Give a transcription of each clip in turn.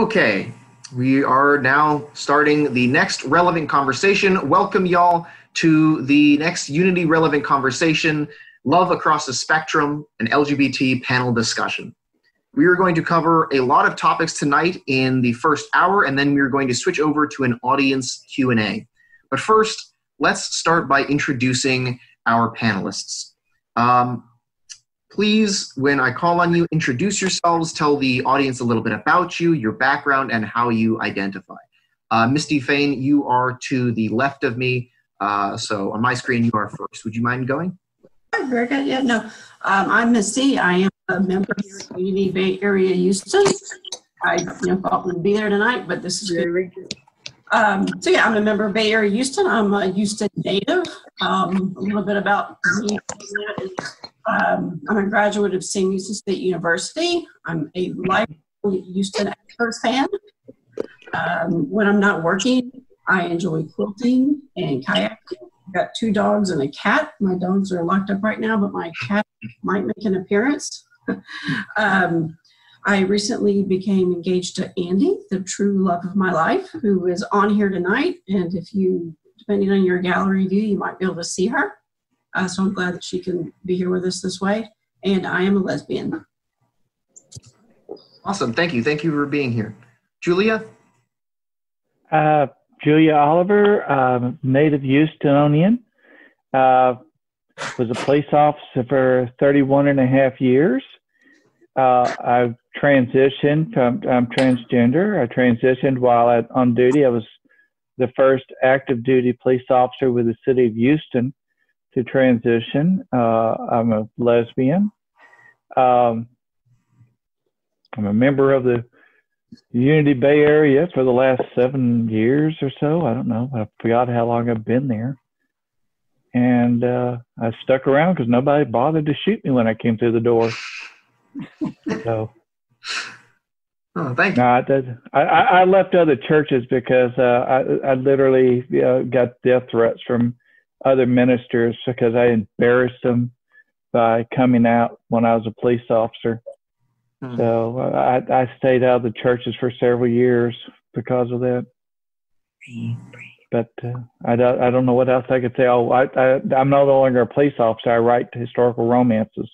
Okay, we are now starting the next relevant conversation. Welcome y'all to the next Unity relevant conversation, Love Across the Spectrum, an LGBT panel discussion. We are going to cover a lot of topics tonight in the first hour, and then we're going to switch over to an audience Q&A. But first, let's start by introducing our panelists. Please, when I call on you, introduce yourselves, tell the audience a little bit about you, your background, and how you identify. Misty Fain, you are to the left of me, so on my screen you are first. Would you mind going? Very good. Yeah, no. I'm Misty. I am a member here at Unity Bay Area, Houston. I thought we'd be there tonight, but this is very good. So yeah, I'm a member of Bay Area, Houston. I'm a Houston native. A little bit about me. I'm a graduate of St. Houston State University. I'm a lifelong Houston Astros fan. When I'm not working, I enjoy quilting and kayaking. I've got 2 dogs and a cat. My dogs are locked up right now, but my cat might make an appearance. I recently became engaged to Andy, the true love of my life, who is on here tonight. And if you, depending on your gallery view, you might be able to see her. So I'm glad that she can be here with us this way. And I am a lesbian. Awesome. Thank you. Thank you for being here. Julia? Julia Oliver, native Houstonian. Was a police officer for 31 and a half years. I've transitioned from, I'm transgender. I transitioned while on duty. I was the first active duty police officer with the city of Houston to transition. I'm a lesbian. I'm a member of the Unity Bay Area for the last 7 years or so. I don't know. I forgot how long I've been there. And I stuck around because nobody bothered to shoot me when I came through the door. So, oh, thank you. I left other churches because I literally got death threats from other ministers because I embarrassed them by coming out when I was a police officer. So I stayed out of the churches for several years because of that. But I don't know what else I could say. Oh, I'm no longer a police officer. I write historical romances.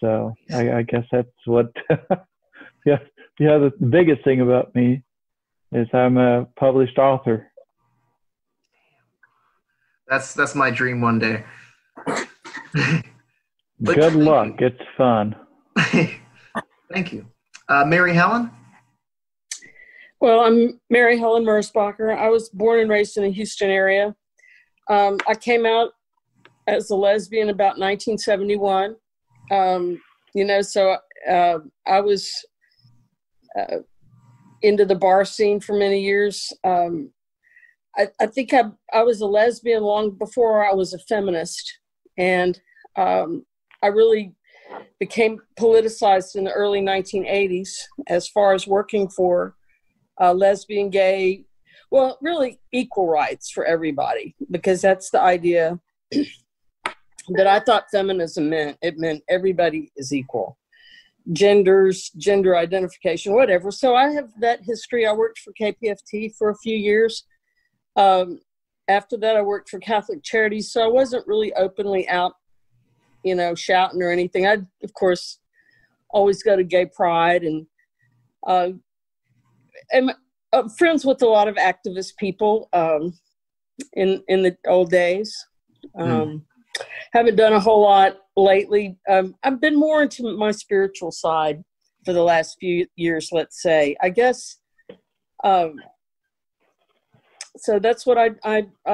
So I guess that's what. Yeah, the biggest thing about me is I'm a published author. That's my dream one day. Good luck. It's fun. Thank you. Mary Helen? Well, I'm Mary Helen Merzbacher. I was born and raised in the Houston area. I came out as a lesbian about 1971. So I was into the bar scene for many years. I think I was a lesbian long before I was a feminist. And I really became politicized in the early 1980s as far as working for lesbian, gay, well, really equal rights for everybody, because that's the idea that I thought feminism meant. It meant everybody is equal. Genders, gender identification, whatever. So I have that history. I worked for KPFT for a few years. After that, I worked for Catholic Charities, so I wasn't really openly out, shouting or anything. I, of course, always go to gay pride and am friends with a lot of activist people in the old days. Haven't done a whole lot lately. I've been more into my spiritual side for the last few years, let's say. I guess, so that's what I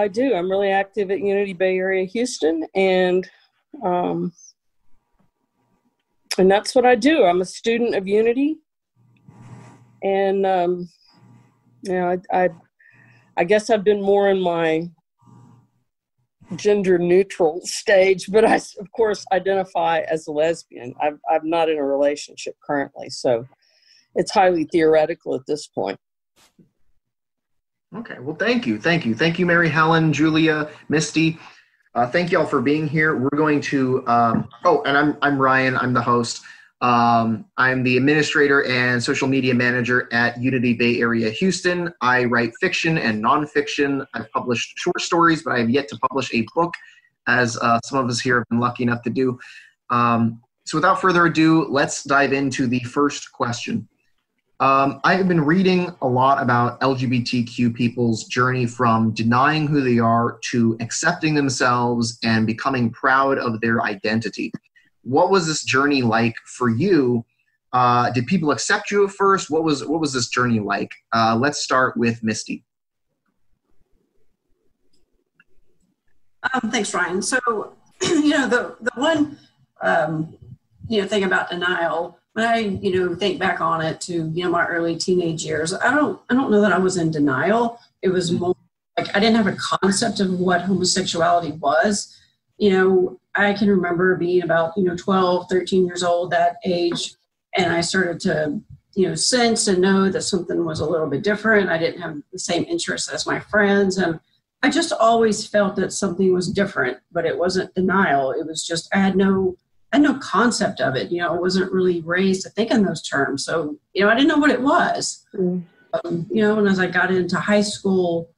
do. I'm really active at Unity Bay Area, Houston, and that's what I do. I'm a student of Unity, and I guess I've been more in my gender neutral stage, but I of course identify as a lesbian. I'm not in a relationship currently, so it's highly theoretical at this point. Okay, well, thank you, Mary Helen, Julia, Misty. Thank you all for being here. We're going to. And I'm Ryan. I'm the host. I'm the administrator and social media manager at Unity Bay Area Houston. I write fiction and nonfiction. I've published short stories, but I have yet to publish a book, as some of us here have been lucky enough to do. So without further ado, let's dive into the first question. I have been reading a lot about LGBTQ people's journey from denying who they are to accepting themselves and becoming proud of their identity. What was this journey like for you? Did people accept you at first? What was this journey like? Let's start with Misty. Thanks, Ryan. So, the one thing about denial, when I think back on it to my early teenage years, I don't know that I was in denial. It was more like I didn't have a concept of what homosexuality was. I can remember being about 12, 13 years old, that age, and I started to sense and know that something was a little bit different. I didn't have the same interests as my friends, and I just always felt that something was different, but it wasn't denial. It was just I had no concept of it. I wasn't really raised to think in those terms. So, I didn't know what it was. And as I got into high school,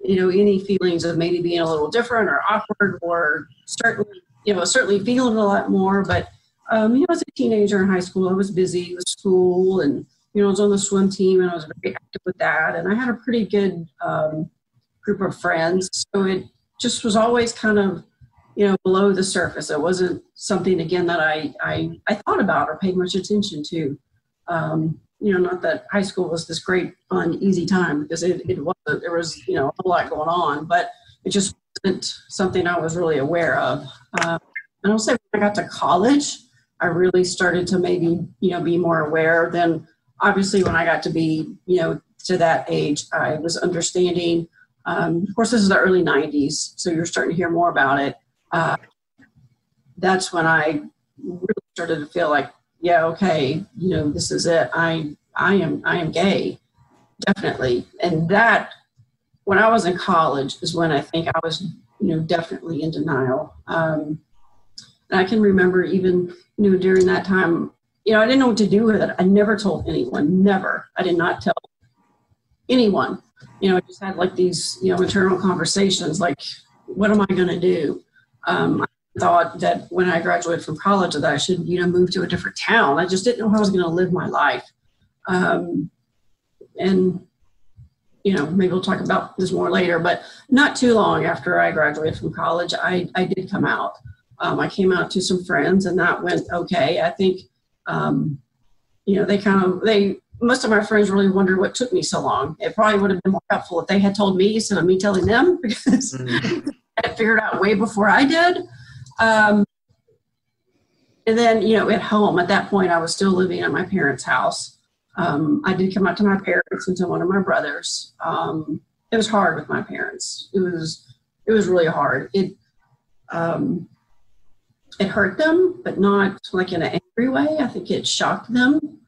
any feelings of maybe being a little different or awkward or certainly feeling a lot more. But, as a teenager in high school, I was busy with school and, I was on the swim team and I was very active with that. And I had a pretty good group of friends. So it just was always kind of, below the surface. It wasn't something, again, that I thought about or paid much attention to. Not that high school was this great, fun, easy time, because it wasn't. There was, a whole lot going on, but it just wasn't something I was really aware of. And I'll say when I got to college, I really started to maybe, be more aware. Then obviously when I got to be, to that age, I was understanding. Of course, this is the early 90s, so you're starting to hear more about it. That's when I really started to feel like, yeah, okay, this is it. I am gay, definitely. And that, when I was in college, is when I think I was, definitely in denial. And I can remember even, during that time, I didn't know what to do with it. I never told anyone, never. I did not tell anyone. I just had like these, internal conversations, like, what am I going to do? I thought that when I graduated from college that I should, move to a different town. I just didn't know how I was going to live my life. And, maybe we'll talk about this more later, but not too long after I graduated from college, I did come out. I came out to some friends and that went okay. I think, most of my friends really wondered what took me so long. It probably would have been more helpful if they had told me instead of me telling them, because I had figured out way before I did. And then, at home, at that point, I was still living at my parents' house. I did come out to my parents and to one of my brothers. It was hard with my parents. It was really hard. It hurt them, but not like in an angry way. I think it shocked them.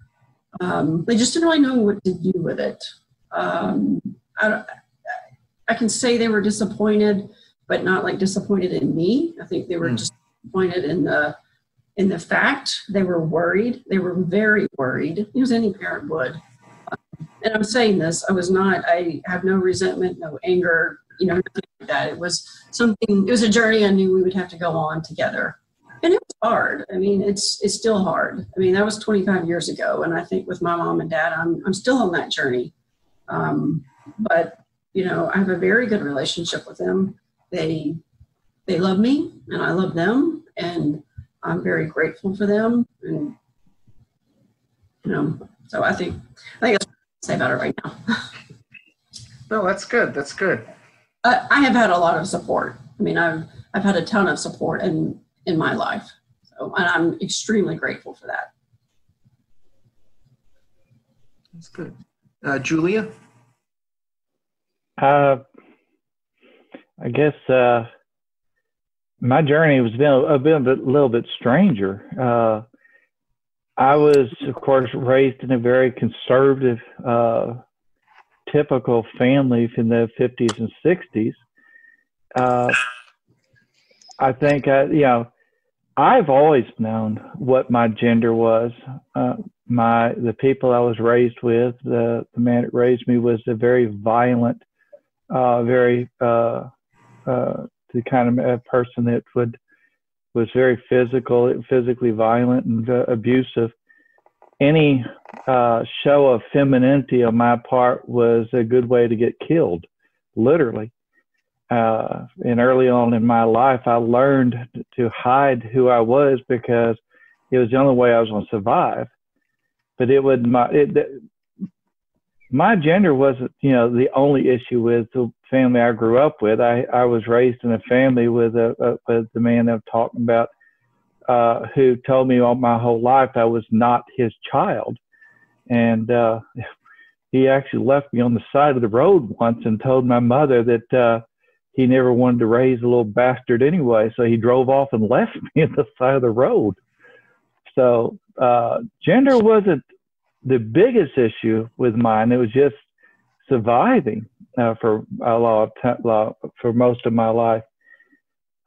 They just didn't really know what to do with it. I can say they were disappointed, but not like disappointed in me. I think they were just disappointed in the fact. They were worried. They were very worried, as any parent would. And I'm saying this, I have no resentment, no anger, nothing like that. It was a journey I knew we would have to go on together. And it was hard. I mean, it's still hard. I mean, that was 25 years ago. And I think with my mom and dad, I'm still on that journey. But, I have a very good relationship with them. They love me and I love them. And I'm very grateful for them. And, so I think that's what I say about it right now. No, that's good. That's good. I have had a lot of support. I mean, I've had a ton of support in my life. So, and I'm extremely grateful for that. That's good. Julia? I guess my journey was a little bit stranger. I was, of course, raised in a very conservative, typical family from the 50s and 60s. I think, I've always known what my gender was. The people I was raised with, the man that raised me was a very violent, the kind of person that was very physically violent and abusive. Any show of femininity on my part was a good way to get killed, literally. And early on in my life, I learned to hide who I was because it was the only way I was going to survive. But my gender wasn't, the only issue with the family I grew up with. I was raised in a family with the man I'm talking about, who told me all my whole life I was not his child. And he actually left me on the side of the road once and told my mother that he never wanted to raise a little bastard anyway. So he drove off and left me at the side of the road. So gender wasn't the biggest issue with mine. It was just surviving for most of my life.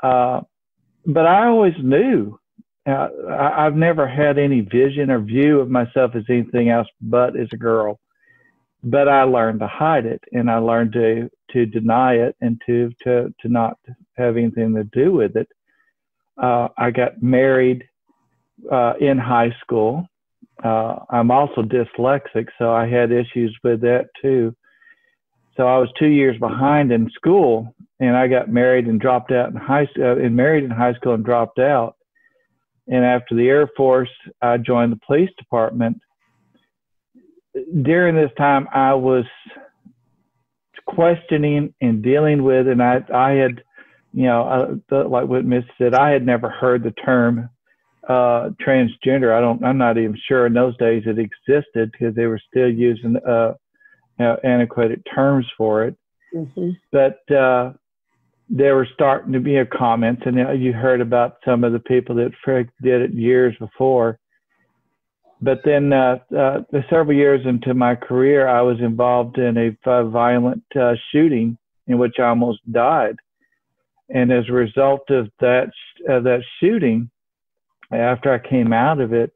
But I always knew. I've never had any vision or view of myself as anything else but as a girl. But I learned to hide it, and I learned to deny it and to not have anything to do with it. I got married in high school. I'm also dyslexic, so I had issues with that too. So I was 2 years behind in school, and I got married and dropped out in high school. Married in high school and dropped out. And after the Air Force, I joined the police department. During this time, I was questioning and dealing with, and I had, like what Miss said, I had never heard the term transgender. I'm not even sure in those days it existed because they were still using antiquated terms for it. Mm-hmm. But there were starting to be comments, and you heard about some of the people that did it years before. But then several years into my career, I was involved in a violent shooting in which I almost died. And as a result of that shooting, after I came out of it,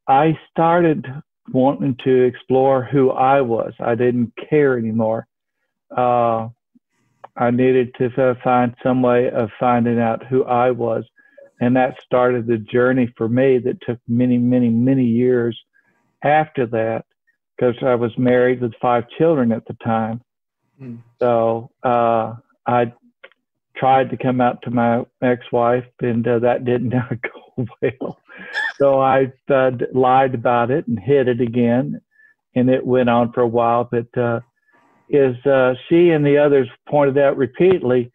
I started wanting to explore who I was. I didn't care anymore. I needed to find some way of finding out who I was. And that started the journey for me that took many, many, many years after that, because I was married with 5 children at the time. Mm. So I tried to come out to my ex-wife, and that didn't go well. So I lied about it and hid it again, and it went on for a while. But as she and the others pointed out repeatedly,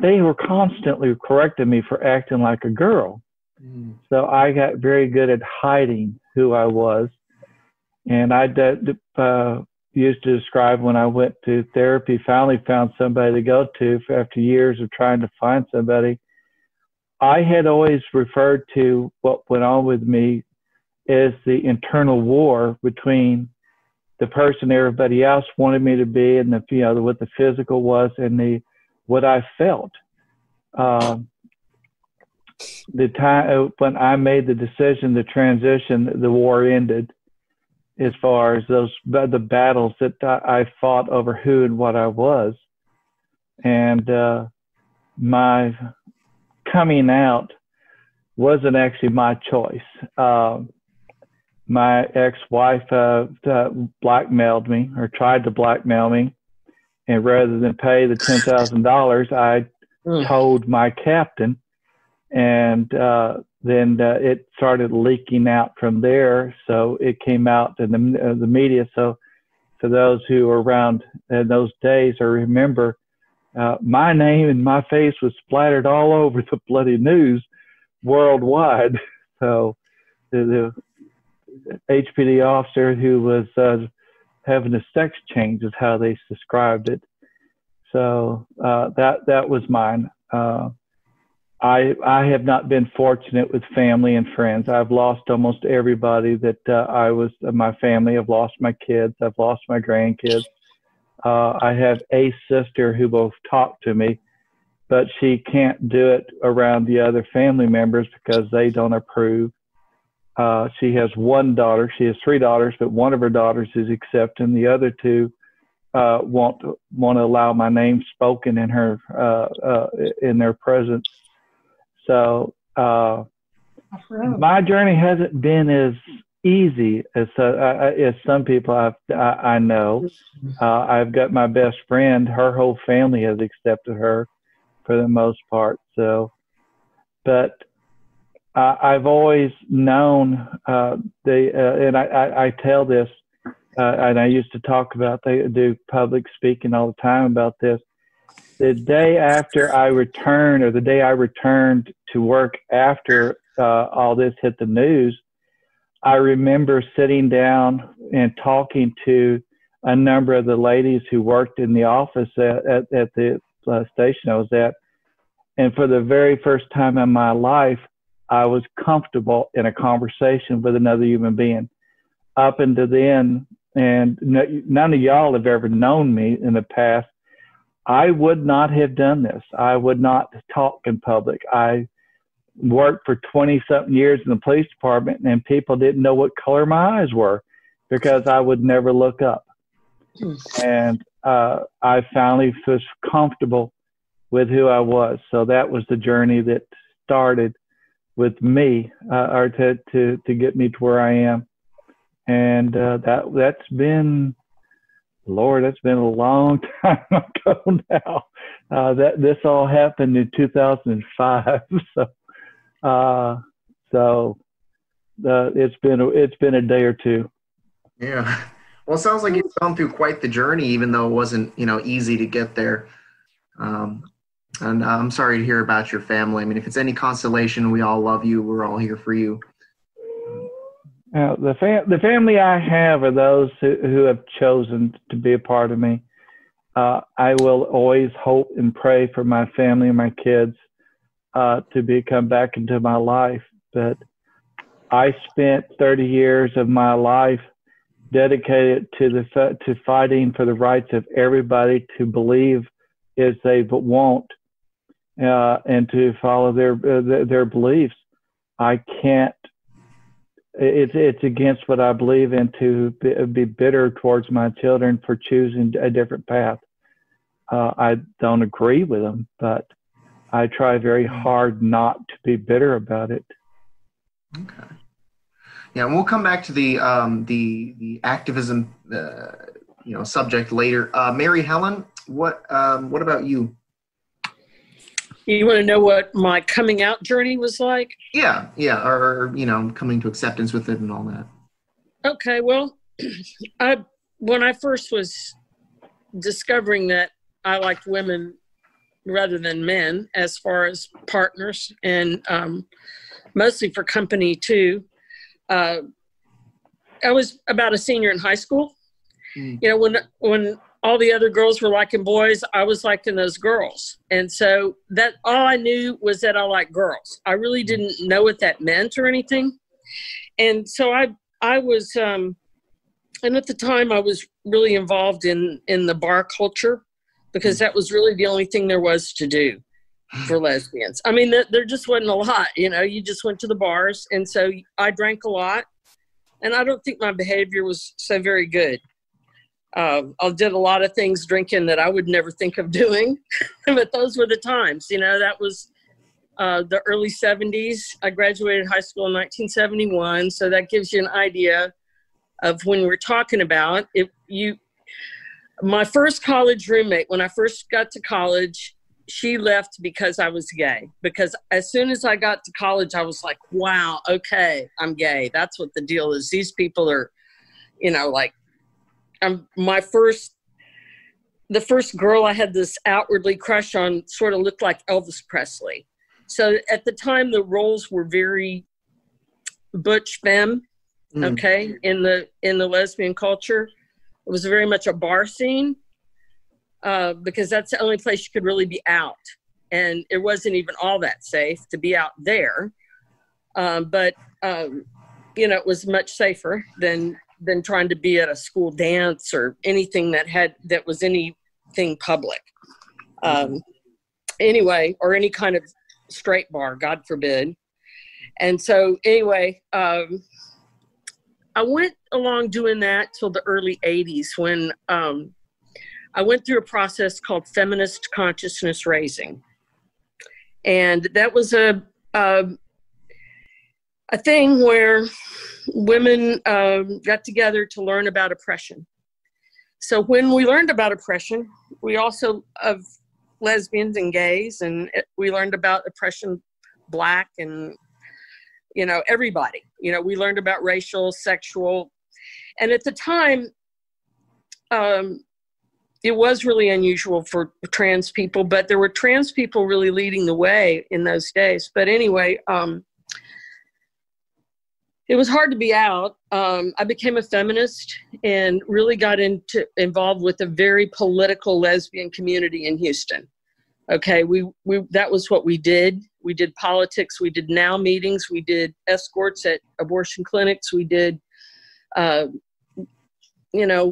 they were constantly correcting me for acting like a girl. Mm. So I got very good at hiding who I was. And I used to describe when I went to therapy, finally found somebody to go to after years of trying to find somebody. I had always referred to what went on with me as the internal war between the person everybody else wanted me to be and what the physical was and what I felt. The time when I made the decision to transition, the war ended. As far as the battles that I fought over who and what I was, and my coming out wasn't actually my choice. My ex-wife blackmailed me, or tried to blackmail me. And rather than pay the $10,000, I told my captain, and then it started leaking out from there. So it came out in the media. So for those who were around in those days, I remember my name and my face was splattered all over the bloody news worldwide. So the HPD officer who was having a sex change is how they described it. So that was mine. I have not been fortunate with family and friends. I've lost almost everybody that I was my family. I've lost my kids. I've lost my grandkids. I have a sister who both talked to me, but she can't do it around the other family members because they don't approve. She has one daughter. She has three daughters, but one of her daughters is accepting. The other two won't allow my name spoken in her in their presence. So my journey hasn't been as easy as some people I know. I've got my best friend. Her whole family has accepted her for the most part. So, but I've always known and I tell this, and I used to talk about, they do public speaking all the time about this. The day after I returned, or the day I returned to work after all this hit the news, I remember sitting down and talking to a number of the ladies who worked in the office at the station I was at. And for the very first time in my life, I was comfortable in a conversation with another human being. Up until then, and none of y'all have ever known me in the past, I would not have done this. I would not talk in public. I worked for 20-something years in the police department, and people didn't know what color my eyes were because I would never look up. And I finally was comfortable with who I was. So that was the journey that started with me, or to get me to where I am. And that's been, Lord, that's been a long time ago now. This all happened in 2005. So it's been a day or two. Yeah. Well, it sounds like you've gone through quite the journey, even though it wasn't, easy to get there. And I'm sorry to hear about your family. I mean, if it's any consolation, we all love you. We're all here for you. The family I have are those who have chosen to be a part of me. I will always hope and pray for my family and my kids to come back into my life. But I spent 30 years of my life dedicated to fighting for the rights of everybody to believe as they want, and to follow their beliefs. I can't. It's against what I believe in to be bitter towards my children for choosing a different path. I don't agree with them, but I try very hard not to be bitter about it. Okay. Yeah, and we'll come back to the activism subject later. Mary Helen, what about you? You want to know what my coming out journey was like? Yeah, or coming to acceptance with it and all that. Okay, well, when I first was discovering that I liked women rather than men as far as partners, and mostly for company too. I was about a senior in high school. When all the other girls were liking boys, I was liking those girls. And so that all I knew was that I liked girls. I really didn't know what that meant or anything. And so I was, and at the time I was really involved in the bar culture, because that was really the only thing there was to do for lesbians. I mean, there just wasn't a lot, you just went to the bars. And so I drank a lot, and I don't think my behavior was so very good. I did a lot of things drinking that I would never think of doing, but those were the times, that was the early 70s. I graduated high school in 1971. So that gives you an idea of when we're talking about it. My first college roommate, when I first got to college, she left because I was gay. Because as soon as I got to college, I was like, wow, okay, I'm gay. That's what the deal is. These people are, the first girl I had this outwardly crush on sort of looked like Elvis Presley. So at the time, the roles were very butch femme, okay, in the lesbian culture. It was very much a bar scene, because that's the only place you could really be out. And it wasn't even all that safe to be out there. But it was much safer than trying to be at a school dance or anything that was anything public. anyway, or any kind of straight bar, God forbid. And so anyway, I went along doing that till the early 80s when I went through a process called feminist consciousness raising. And that was a thing where women got together to learn about oppression. So when we learned about oppression, we also, of lesbians and gays, and we learned about oppression, Black and, you know, everybody. You know, we learned about racial, sexual, and at the time, it was really unusual for trans people, but there were trans people really leading the way in those days. But anyway, it was hard to be out. I became a feminist and really got involved with a very political lesbian community in Houston. Okay, we that was what we did. We did politics. We did NOW meetings. We did escorts at abortion clinics. We did, you know,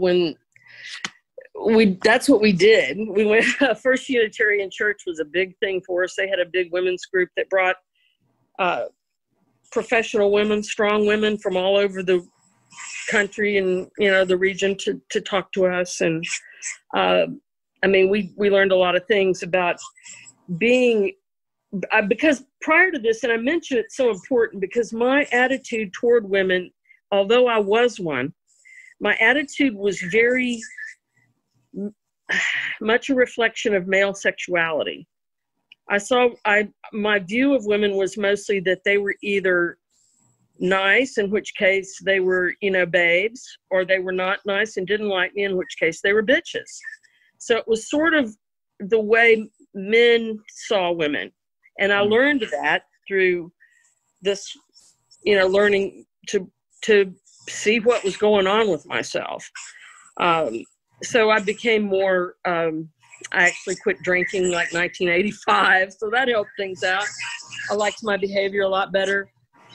that's what we did. We went, First Unitarian Church was a big thing for us. They had a big women's group that brought professional women, strong women from all over the country and, you know, the region to talk to us. And I mean, we learned a lot of things about being, because prior to this, and I mention it's so important because my attitude toward women, although I was one, my attitude was very much a reflection of male sexuality. My view of women was mostly that they were either nice, in which case they were, you know, babes, or they were not nice and didn't like me, in which case they were bitches. So it was sort of the way men saw women. And I learned that through this, you know, learning to see what was going on with myself. So I became more, I actually quit drinking like 1985, so that helped things out. I liked my behavior a lot better.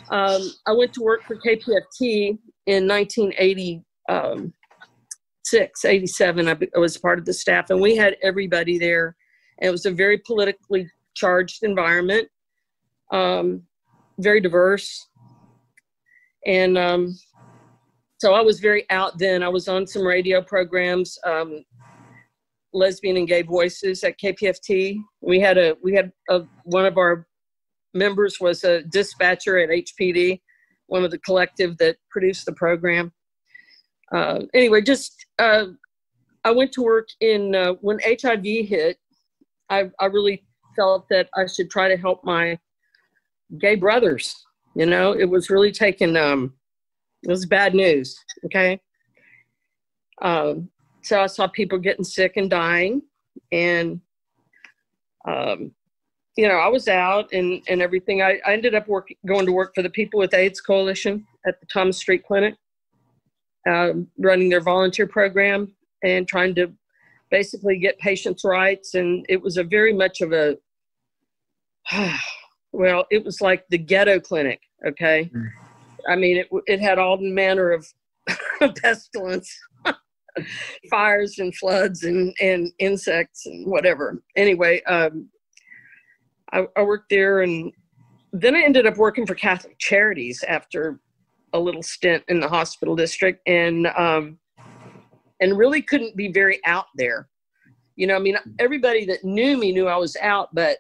I went to work for KPFT in 1986, 87. I was part of the staff, and we had everybody there. And it was a very politically charged environment, very diverse. And so I was very out then. I was on some radio programs, Lesbian and Gay Voices at KPFT. We had one of our members was a dispatcher at HPD, one of the collective that produced the program. Anyway, I went to work in, when HIV hit, I really felt that I should try to help my gay brothers. You know, it was really taking, it was bad news, okay? So I saw people getting sick and dying, and, you know, I was out and everything. I ended up going to work for the People with AIDS Coalition at the Thomas Street Clinic, running their volunteer program and trying to basically get patients' rights. And it was a very much of a, well, it was like the ghetto clinic, okay? Mm. I mean, it had all manner of pestilence, fires and floods and insects and whatever. Anyway, I worked there, and then I ended up working for Catholic Charities after a little stint in the hospital district, and really couldn't be very out there. You know, I mean, everybody that knew me knew I was out, but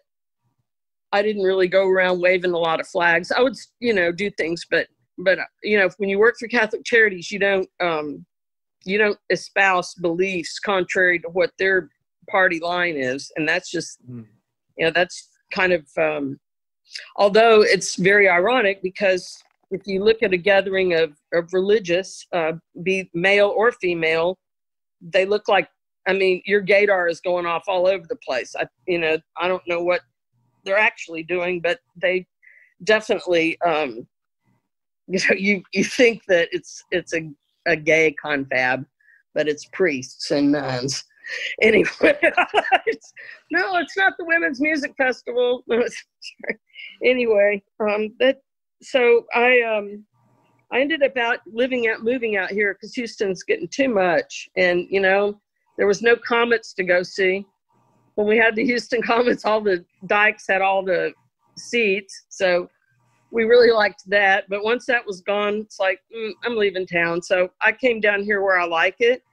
I didn't really go around waving a lot of flags. I would, you know, do things, but you know, when you work for Catholic Charities, you don't espouse beliefs contrary to what their party line is. And that's just, you know, that's kind of, although it's very ironic, because if you look at a gathering of religious, be male or female, they look like, I mean, your gaydar is going off all over the place. I don't know what they're actually doing, but they definitely, you know, you think that it's a gay confab, but it's priests and nuns. Anyway, no, it's not the Women's Music Festival. No, anyway, so I ended up moving out here because Houston's getting too much, and you know, there was no Comets to go see. when we had the Houston Comets, all the dikes had all the seats. So we really liked that. But once that was gone, it's like, I'm leaving town. So I came down here where I like it.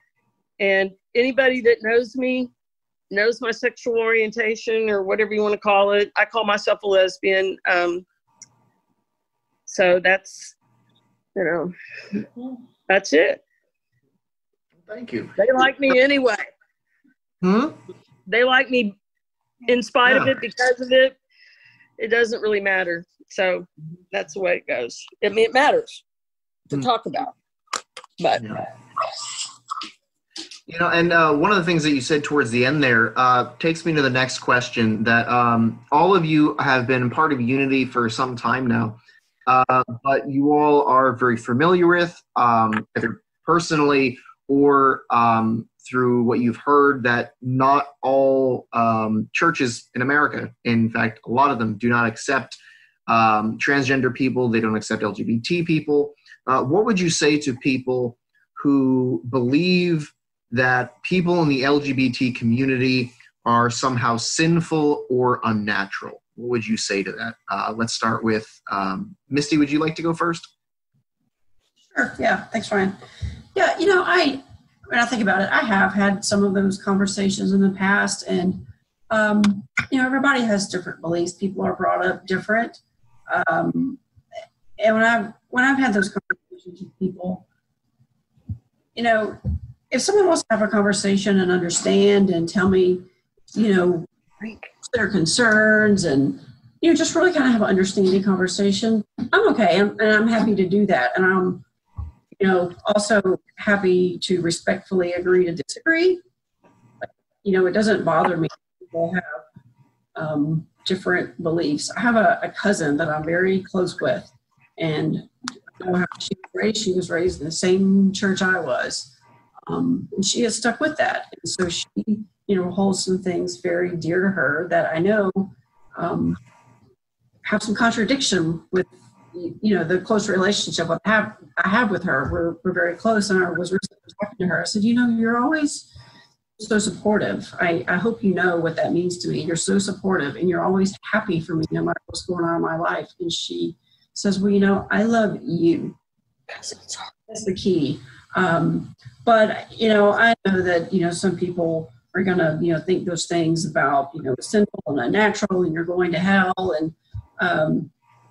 And anybody that knows me knows my sexual orientation or whatever you want to call it. I call myself a lesbian. So that's, that's it. Thank you. They like me anyway. They like me in spite of it, because of it. It doesn't really matter. So that's the way it goes. I mean, it matters to talk about. But and one of the things that you said towards the end there takes me to the next question, that all of you have been part of Unity for some time now, but you all are very familiar with, either personally or through what you've heard, that not all churches in America, in fact, a lot of them do not accept transgender people. They don't accept LGBT people. What would you say to people who believe that people in the LGBT community are somehow sinful or unnatural? What would you say to that? Let's start with Misty. Would you like to go first? Sure. Yeah. Thanks, Ryan. Yeah. When I think about it, I have had some of those conversations in the past, and everybody has different beliefs. People are brought up different, and when I've had those conversations with people, if someone wants to have a conversation and understand and tell me, their concerns and, just really kind of have an understanding conversation, I'm okay. And I'm happy to do that. And I'm, also happy to respectfully agree to disagree. It doesn't bother me if people have different beliefs. I have a cousin that I'm very close with, and I know how she was raised. She was raised in the same church I was. And she has stuck with that. And so she, holds some things very dear to her that I know have some contradiction with, the close relationship I have with her. We're very close, and I was recently talking to her. I said, you're always so supportive. I hope you know what that means to me. You're so supportive, and you're always happy for me no matter what's going on in my life. And she says, well, I love you. That's the key. But, I know that, some people are going to, think those things about, sinful and unnatural, and you're going to hell. And,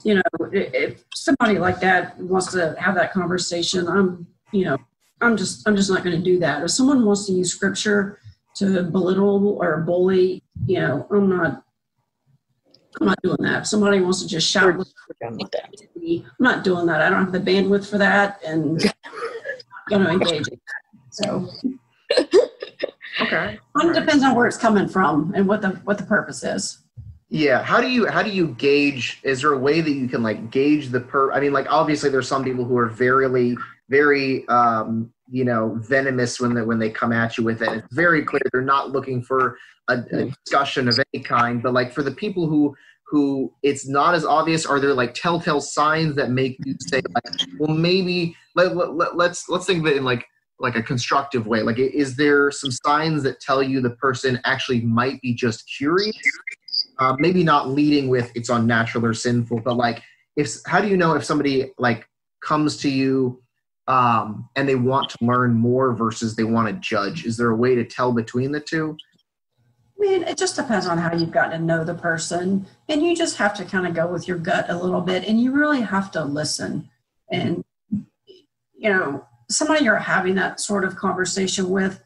if somebody like that wants to have that conversation, I'm just not going to do that. If someone wants to use scripture to belittle or bully, I'm not doing that. If somebody wants to just shout, I'm not doing that. I don't have the bandwidth for that, and I'm going to engage in that. So, okay. It depends on where it's coming from and what the purpose is. Yeah. How do you gauge? Is there a way that you can gauge the obviously there's some people who are very, very, venomous when they come at you with it. It's very clear they're not looking for a discussion of any kind. But for the people who it's not as obvious, are there telltale signs that make you say well, maybe let's think of it in a constructive way? Is there some signs that tell you the person actually might be just curious? Maybe not leading with it's unnatural or sinful, but how do you know if somebody comes to you and they want to learn more versus they want to judge? Is there a way to tell between the two? I mean, it just depends on how you've gotten to know the person, and you just have to kind of go with your gut a little bit, and you really have to listen. And, somebody you're having that sort of conversation with,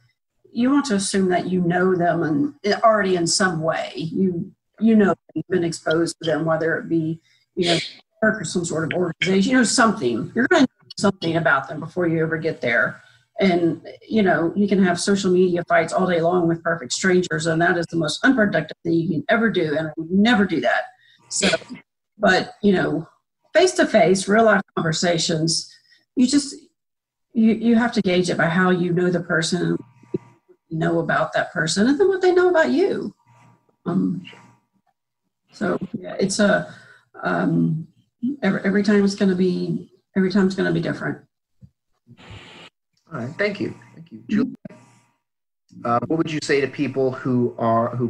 you want to assume that you know them and already in some way. You've been exposed to them, whether it be, or some sort of organization, something. You're going to know something about them before you ever get there. And, you can have social media fights all day long with perfect strangers, and that is the most unproductive thing you can ever do, and I would never do that. So, but, face-to-face, real-life conversations, you have to gauge it by how you know the person, know about that person, and then what they know about you. So yeah, it's every time it's going to be different. All right, thank you, Julie. what would you say to people who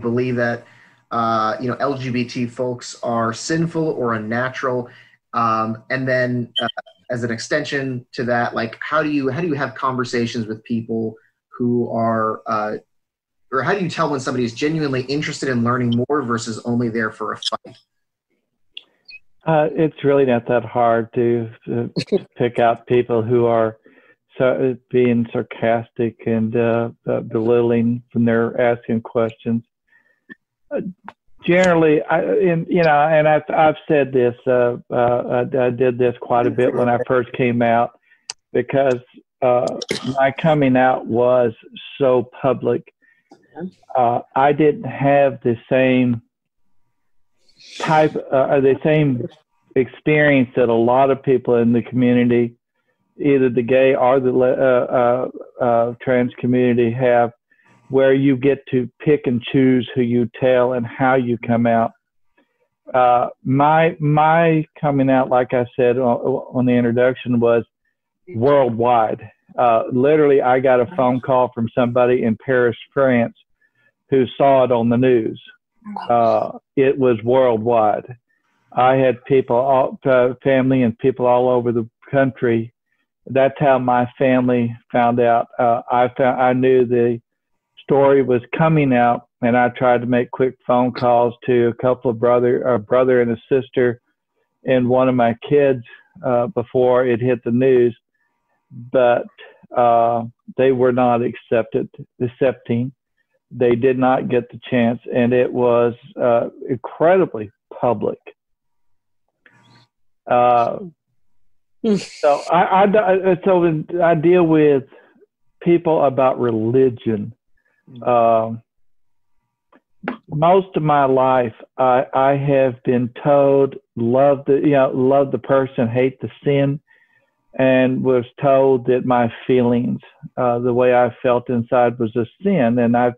believe that LGBT folks are sinful or unnatural? And then as an extension to that, like how do you have conversations with people who are or how do you tell when somebody is genuinely interested in learning more versus only there for a fight? It's really not that hard to pick out people who are being sarcastic and belittling when they're asking questions. Generally, I've said this. I did this quite a bit when I first came out because my coming out was so public. I didn't have the same the same experience that a lot of people in the community, either the gay or the trans community, have, where you get to pick and choose who you tell and how you come out. My coming out, like I said on the introduction, was worldwide. Literally, I got a phone call from somebody in Paris, France, who saw it on the news. It was worldwide. I had people, family and people all over the country. That's how my family found out. I knew the story was coming out, and I tried to make quick phone calls to a couple of a brother and a sister and one of my kids before it hit the news, but they were not accepting. They did not get the chance, and it was incredibly public. So I deal with people about religion. Most of my life, I have been told love the person, hate the sin, and was told that my feelings, the way I felt inside, was a sin, and I've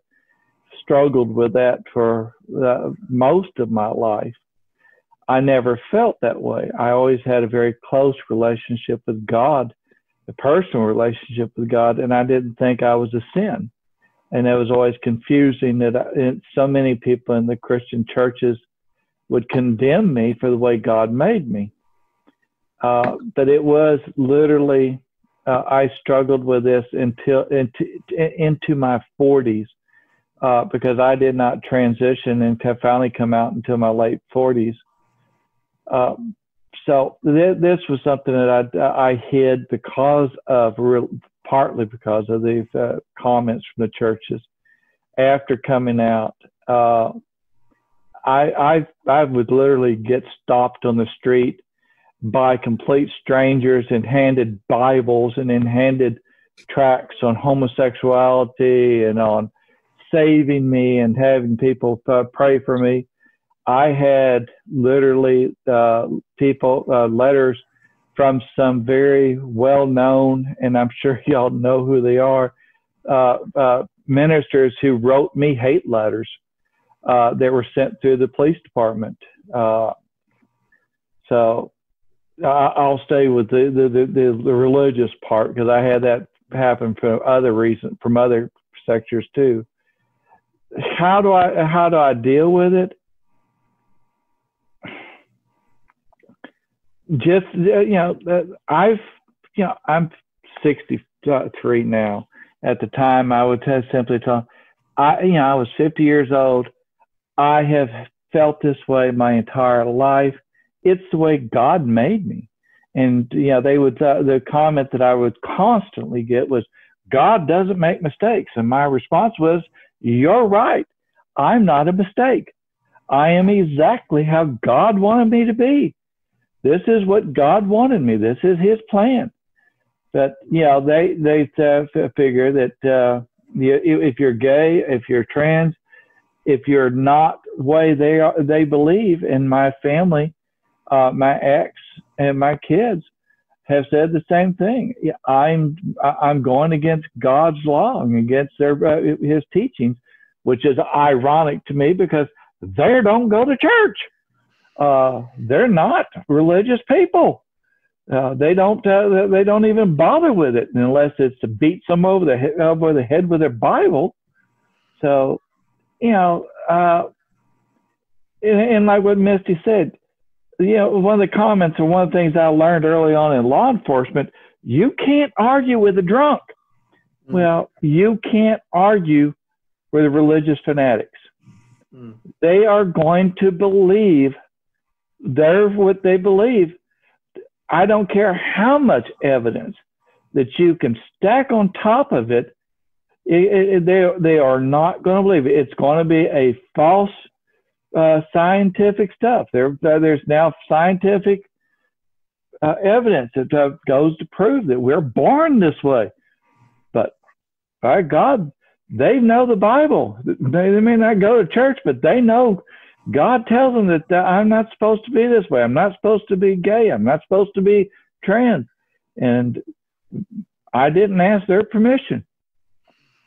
struggled with that for most of my life. I never felt that way. I always had a very close relationship with God, a personal relationship with God, and I didn't think I was a sin. And it was always confusing that so many people in the Christian churches would condemn me for the way God made me. But it was literally, I struggled with this until into my 40s, because I did not transition and finally come out until my late 40s. So this was something that I hid partly because of these comments from the churches. After coming out, I would literally get stopped on the street by complete strangers and handed Bibles and then handed tracts on homosexuality and on saving me and having people pray for me. I had literally letters from some very well-known, and I'm sure y'all know who they are, ministers who wrote me hate letters that were sent through the police department. So I'll stay with the religious part, because I had that happen for other reasons, from other sectors too. How do I deal with it? Just, I'm 63 now. At the time, I would simply tell them, I was 50 years old. I have felt this way my entire life. It's the way God made me. And, they would, the comment that I would constantly get was, God doesn't make mistakes. And my response was, you're right. I'm not a mistake. I am exactly how God wanted me to be. This is what God wanted me. This is His plan. But they figure that if you're gay, if you're trans, if you're not the way they believe. And my family, my ex and my kids have said the same thing. I'm going against God's law and against His teachings, which is ironic to me because they don't go to church. They're not religious people. They don't even bother with it unless it's to beat someone over the head with their Bible. So, you know, and like what Misty said, you know, one of the comments or one of the things I learned early on in law enforcement, you can't argue with a drunk. Mm. Well, you can't argue with the religious fanatics. Mm. They are going to believe what they believe. I don't care how much evidence that you can stack on top of it. They are not going to believe it. It's going to be a false scientific stuff. There's now scientific evidence that goes to prove that we're born this way. But by God, they know the Bible. They may not go to church, but they know God tells them that I'm not supposed to be this way. I'm not supposed to be gay. I'm not supposed to be trans. And I didn't ask their permission.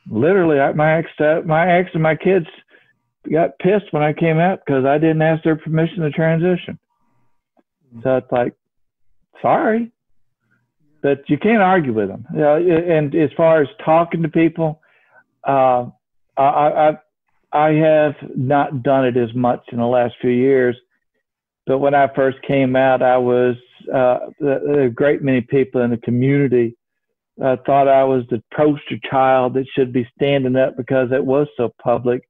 Literally, my ex and my kids got pissed when I came out because I didn't ask their permission to transition. So it's like, sorry, but you can't argue with them. You know, and as far as talking to people, I have not done it as much in the last few years. But when I first came out, I was a great many people in the community thought I was the poster child that should be standing up because it was so public.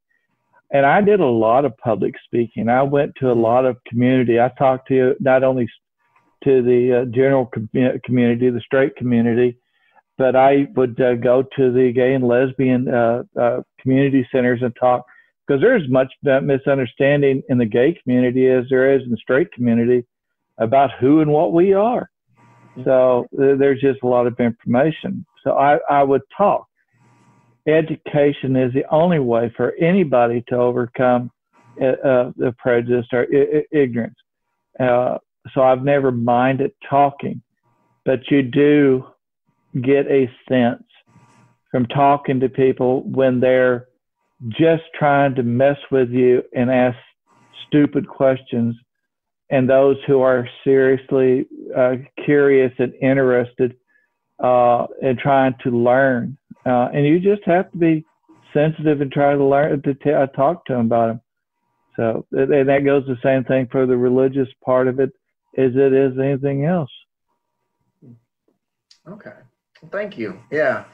And I did a lot of public speaking. I went to a lot of community. I talked to not only to the general community, the straight community, but I would go to the gay and lesbian community centers and talk, because there's much misunderstanding in the gay community as there is in the straight community about who and what we are. So there's just a lot of information. So I would talk. Education is the only way for anybody to overcome the prejudice or ignorance. So I've never minded talking, but you do get a sense from talking to people when they're just trying to mess with you and ask stupid questions, and those who are seriously curious and interested and trying to learn. And you just have to be sensitive and try to learn to talk to them about them. So and that goes the same thing for the religious part of it as it is anything else. Okay. Well, thank you. Yeah.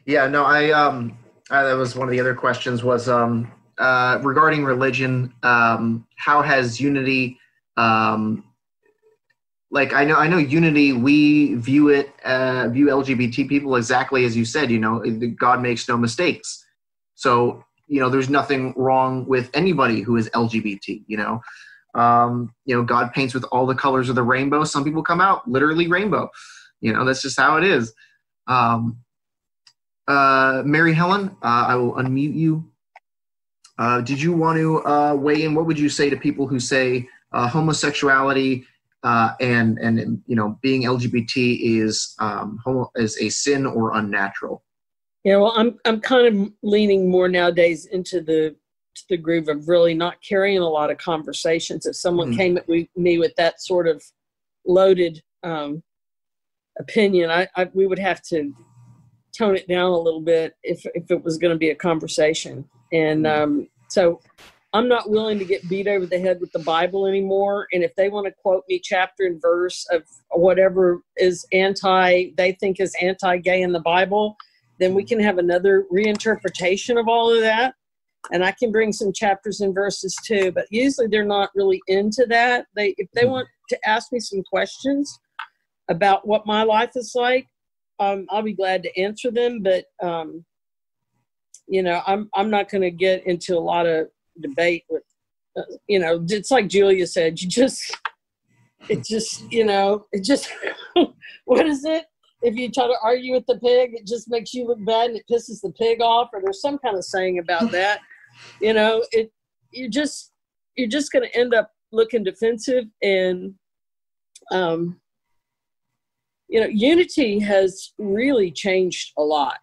No, that was one of the other questions was regarding religion. How has Unity, like I know Unity, we view LGBT people exactly as you said. You know, God makes no mistakes. So there's nothing wrong with anybody who is LGBT. God paints with all the colors of the rainbow. Some people come out literally rainbow. That's just how it is. Mary Helen, I will unmute you. Did you want to weigh in? What would you say to people who say homosexuality and being LGBT is a sin or unnatural? Yeah, well, I'm kind of leaning more nowadays into the groove of really not carrying a lot of conversations. If someone came at me with that sort of loaded opinion, we would have to tone it down a little bit if it was going to be a conversation. And so I'm not willing to get beat over the head with the Bible anymore. And if they want to quote me chapter and verse of whatever is they think is anti-gay in the Bible, then we can have another reinterpretation of all of that. And I can bring some chapters and verses too, but usually they're not really into that. If they want to ask me some questions about what my life is like, I'll be glad to answer them. But I'm not going to get into a lot of debate with, it's like Julia said, what is it? If you try to argue with the pig, it just makes you look bad and it pisses the pig off, or there's some kind of saying about that. You're just going to end up looking defensive. And, Unity has really changed a lot.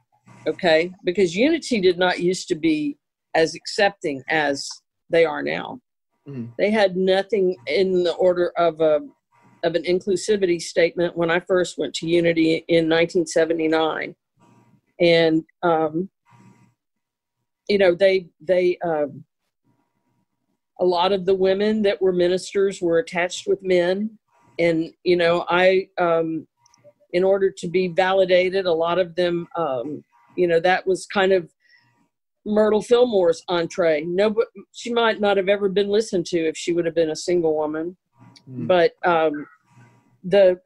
Okay. Because Unity did not used to be as accepting as they are now. Mm-hmm. They had nothing in the order of an inclusivity statement when I first went to Unity in 1979. And you know, a lot of the women that were ministers were attached with men. And, you know, in order to be validated, a lot of them, you know, that was kind of Myrtle Fillmore's entree. She might not have ever been listened to if she would have been a single woman. But the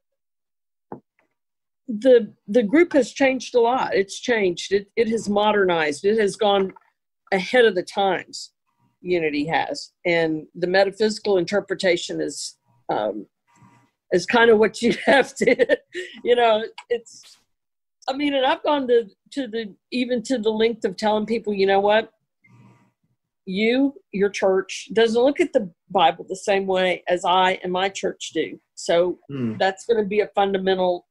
group has changed a lot. It's changed. It has modernized. It has gone ahead of the times. Unity has, and the metaphysical interpretation is kind of what you have to, you know. It's, I mean, and I've gone to the length of telling people, you know what, your church doesn't look at the Bible the same way as I and my church do. So that's going to be a fundamental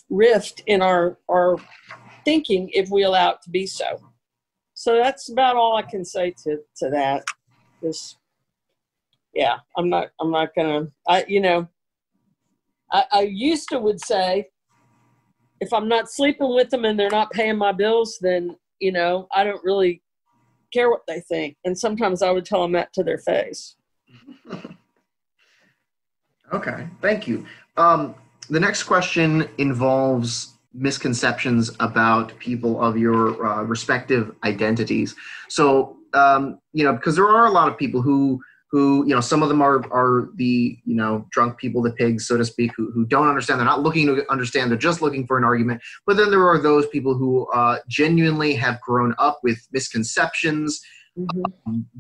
rift in our thinking if we allow it to be so. So that's about all I can say to that. Just, yeah, I'm not gonna. I used to would say, if I'm not sleeping with them and they're not paying my bills, then, you know, I don't really care what they think. And sometimes I would tell them that to their face. Okay, thank you. The next question involves misconceptions about people of your respective identities. So, you know, because there are a lot of people who, you know, some of them are the, you know, drunk people, the pigs, so to speak, who don't understand. They're not looking to understand. They're just looking for an argument. But then there are those people who genuinely have grown up with misconceptions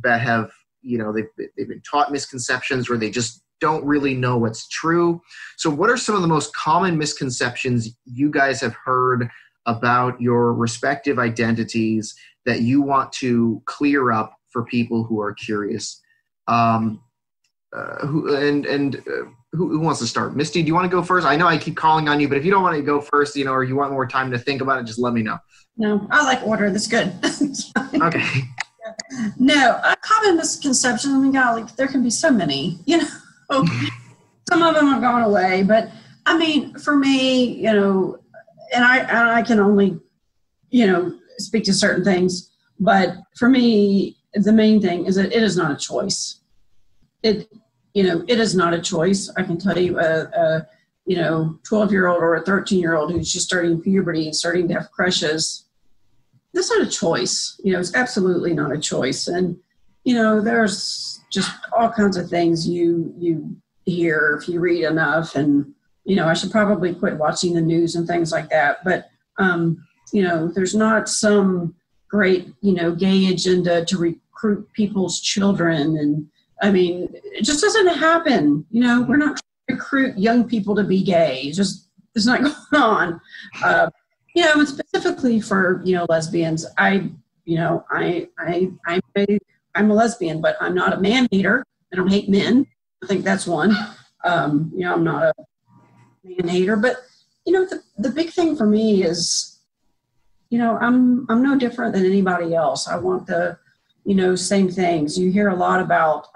that have, you know, they've been taught misconceptions, or they just don't really know what's true. So what are some of the most common misconceptions you guys have heard about your respective identities that you want to clear up for people who are curious? Who wants to start? Misty, do you want to go first? I know I keep calling on you, but if you don't want to go first, you know, or you want more time to think about it, just let me know. No, I like order. That's good. Okay. No, a common misconception, I mean, golly, there can be so many, you know. Some of them have gone away, but I mean, for me, you know, and I can only, you know, speak to certain things, but for me, the main thing is that it is not a choice. It is not a choice. I can tell you a 12-year-old or a 13-year-old who's just starting puberty and starting to have crushes. That's not a choice. You know, it's absolutely not a choice. And, you know, there's just all kinds of things you hear if you read enough. And, you know, I should probably quit watching the news and things like that. But, you know, there's not some great, you know, gay agenda to recruit people's children. And, I mean, it just doesn't happen. You know, we're not trying to recruit young people to be gay. It's not going on. You know, and specifically for, you know, lesbians, I'm a lesbian, but I'm not a man hater. I don't hate men. I think that's one. You know, I'm not a man hater, but, you know, the big thing for me is, you know, I'm no different than anybody else. I want the, you know, same things. You hear a lot about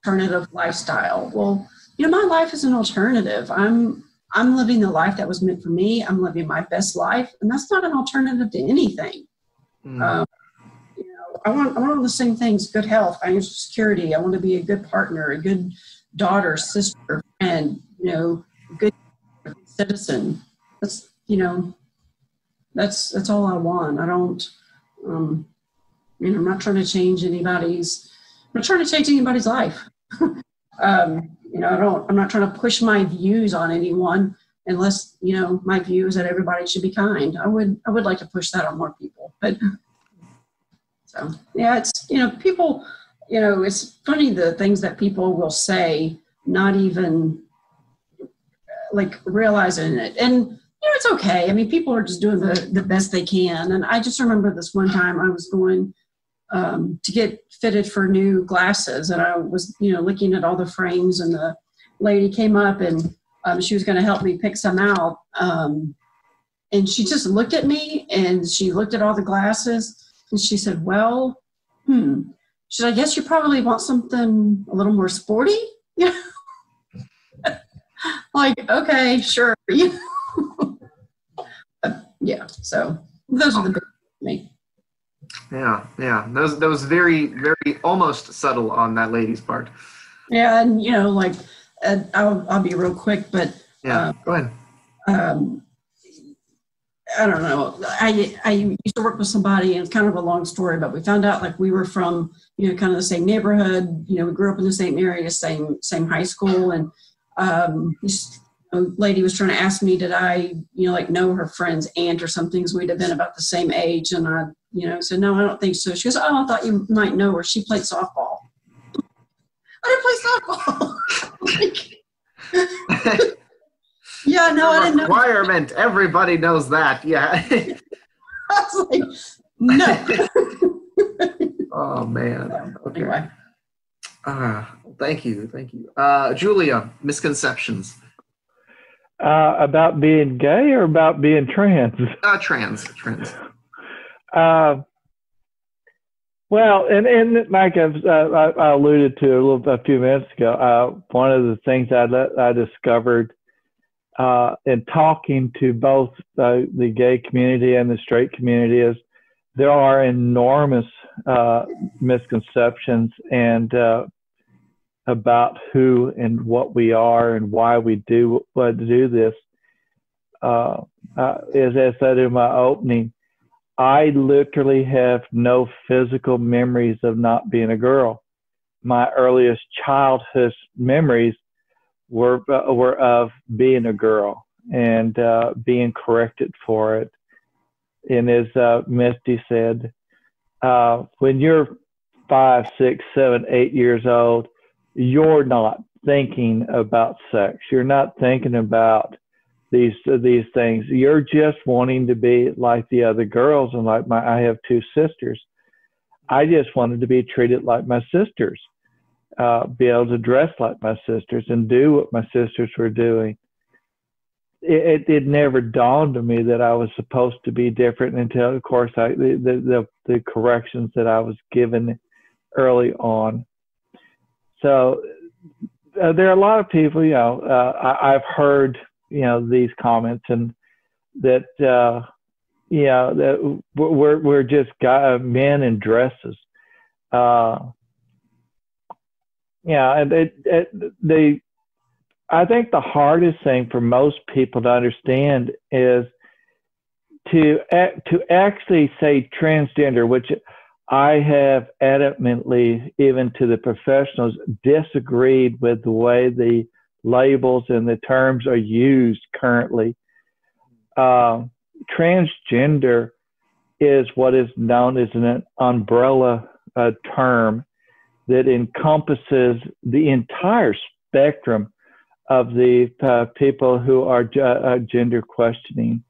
alternative lifestyle. Well, you know, my life is an alternative. I'm living the life that was meant for me. I'm living my best life, and that's not an alternative to anything. You know, I want all the same things: good health, financial security. I want to be a good partner, a good daughter, sister, friend. You know, good citizen. That's, you know, that's all I want. I don't. You know, I'm not trying to change anybody's. I'm not trying to change anybody's life. You know, I'm not trying to push my views on anyone unless, you know, my view is that everybody should be kind. I would like to push that on more people. But so, yeah, it's, you know, people, you know, it's funny the things that people will say, not even like realizing it. And, you know, it's okay. I mean, people are just doing the best they can. And I just remember this one time I was going to get fitted for new glasses, and I was, you know, looking at all the frames, and the lady came up and she was going to help me pick some out, and she just looked at me and she looked at all the glasses and she said, well, she said, I guess you probably want something a little more sporty. Yeah. Like, okay, sure. Yeah. So those are the big things for me. Yeah, yeah. That was very, very almost subtle on that lady's part. Yeah, and like I'll be real quick, but Yeah, go ahead. I don't know. I used to work with somebody, and it's kind of a long story, but we found out like we were from kind of the same neighborhood. We grew up in the same area, same high school, and this lady was trying to ask me, did I like know her friend's aunt or something? Because we'd have been about the same age, and I said no, I don't think so. She goes, oh, I thought you might know her. She played softball. I didn't play softball. Yeah, no, I didn't know. Requirement. Everybody knows that. Yeah. I was like, no. Oh man. Okay. Anyway. Thank you. Julia, misconceptions. About being gay or about being trans? Trans. Well, and like I alluded to a few minutes ago, one of the things I discovered in talking to both the gay community and the straight community is there are enormous misconceptions and about who and what we are and why we do this. As I said in my opening, I literally have no physical memories of not being a girl. My earliest childhood memories were of being a girl and being corrected for it. And as Misty said, when you're 5, 6, 7, 8 years old, you're not thinking about sex. You're not thinking about these things. You're just wanting to be like the other girls. And like I have 2 sisters. I just wanted to be treated like my sisters, be able to dress like my sisters and do what my sisters were doing. It never dawned on me that I was supposed to be different until, of course, the corrections that I was given early on. So there are a lot of people, I've heard, these comments and that, that we're just men in dresses. And I think the hardest thing for most people to understand is to actually say transgender, which I have adamantly, even to the professionals, disagreed with the way the labels and the terms are used currently. Transgender is what is known as an umbrella term that encompasses the entire spectrum of the people who are gender questioning,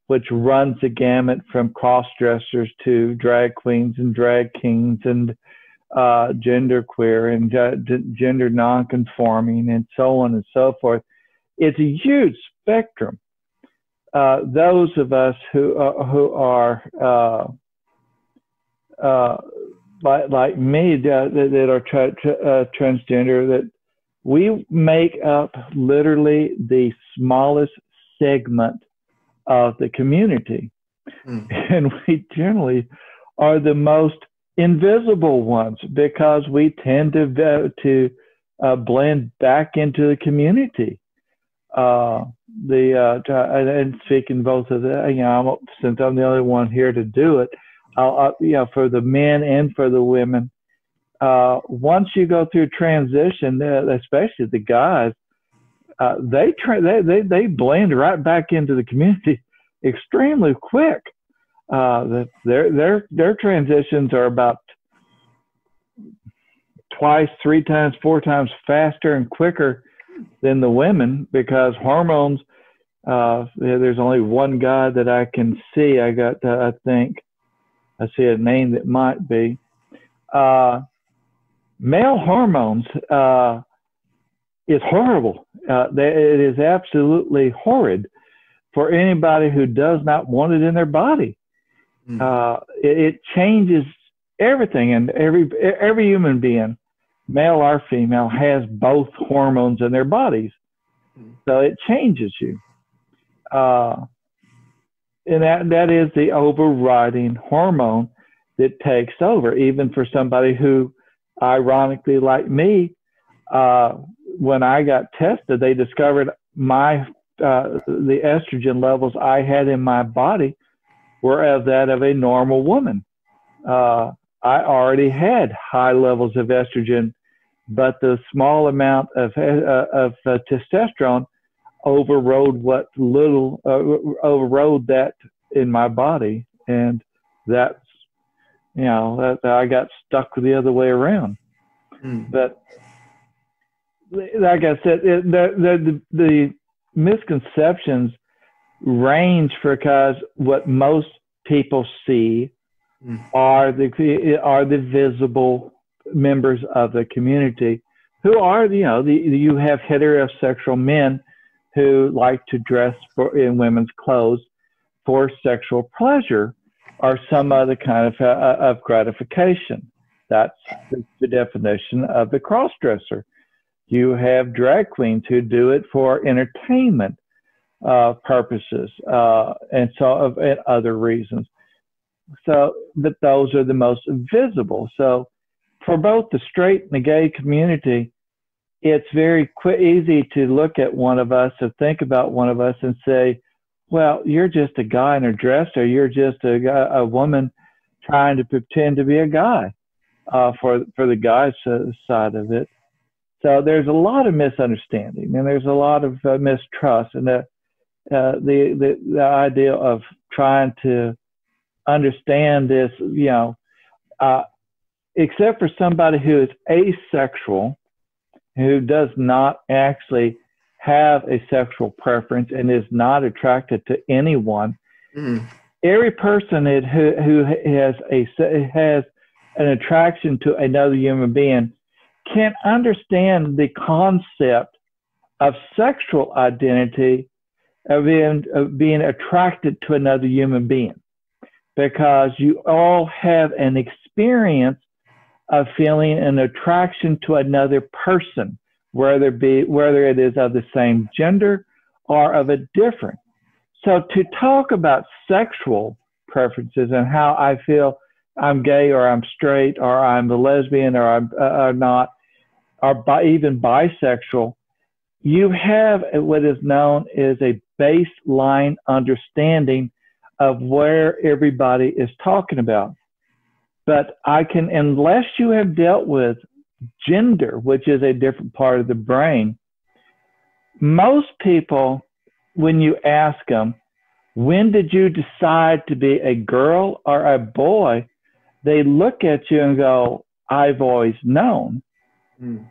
which runs the gamut from cross-dressers to drag queens and drag kings and genderqueer and gender non-conforming and so on and so forth. It's a huge spectrum. Those of us who are like me that are transgender, that we make up literally the smallest segment of the community. And we generally are the most invisible ones because we tend to blend back into the community. And speaking both of the, since I'm the only one here to do it, for the men and for the women, once you go through transition, especially the guys, they blend right back into the community extremely quick. Their transitions are about 2, 3 times, 4 times faster and quicker than the women because hormones. There's only one guy that I can see. I think I see a name that might be male hormones. Is horrible. It is absolutely horrid for anybody who does not want it in their body. It changes everything, and every human being, male or female, has both hormones in their bodies. So it changes you. And that is the overriding hormone that takes over, even for somebody who, ironically, like me, when I got tested, they discovered the estrogen levels I had in my body were of that of a normal woman. I already had high levels of estrogen, but the small amount of testosterone overrode that in my body, and that's, I got stuck the other way around. But like I said, the misconceptions range because what most people see are the visible members of the community who are, you have heterosexual men who like to dress in women's clothes for sexual pleasure or some other kind of gratification. That's the definition of the cross-dresser. You have drag queens who do it for entertainment purposes and other reasons. So, but those are the most visible. So, for both the straight and the gay community, it's very easy to look at one of us or think about one of us and say, well, you're just a guy in a dress, or you're just a woman trying to pretend to be a guy for the guy's side of it. So there's a lot of misunderstanding, and there's a lot of mistrust, and the idea of trying to understand this, except for somebody who is asexual, who does not actually have a sexual preference and is not attracted to anyone. Every person who has an attraction to another human being can understand the concept of sexual identity, of being attracted to another human being, because you all have an experience of feeling an attraction to another person, whether it is of the same gender or of a different. So to talk about sexual preferences and how I feel I'm gay or I'm straight or I'm a lesbian or I'm not, or even bisexual, you have what is known as a baseline understanding of where everybody is talking about. But unless you have dealt with gender, which is a different part of the brain, most people, when you ask them, when did you decide to be a girl or a boy, they look at you and go, I've always known. And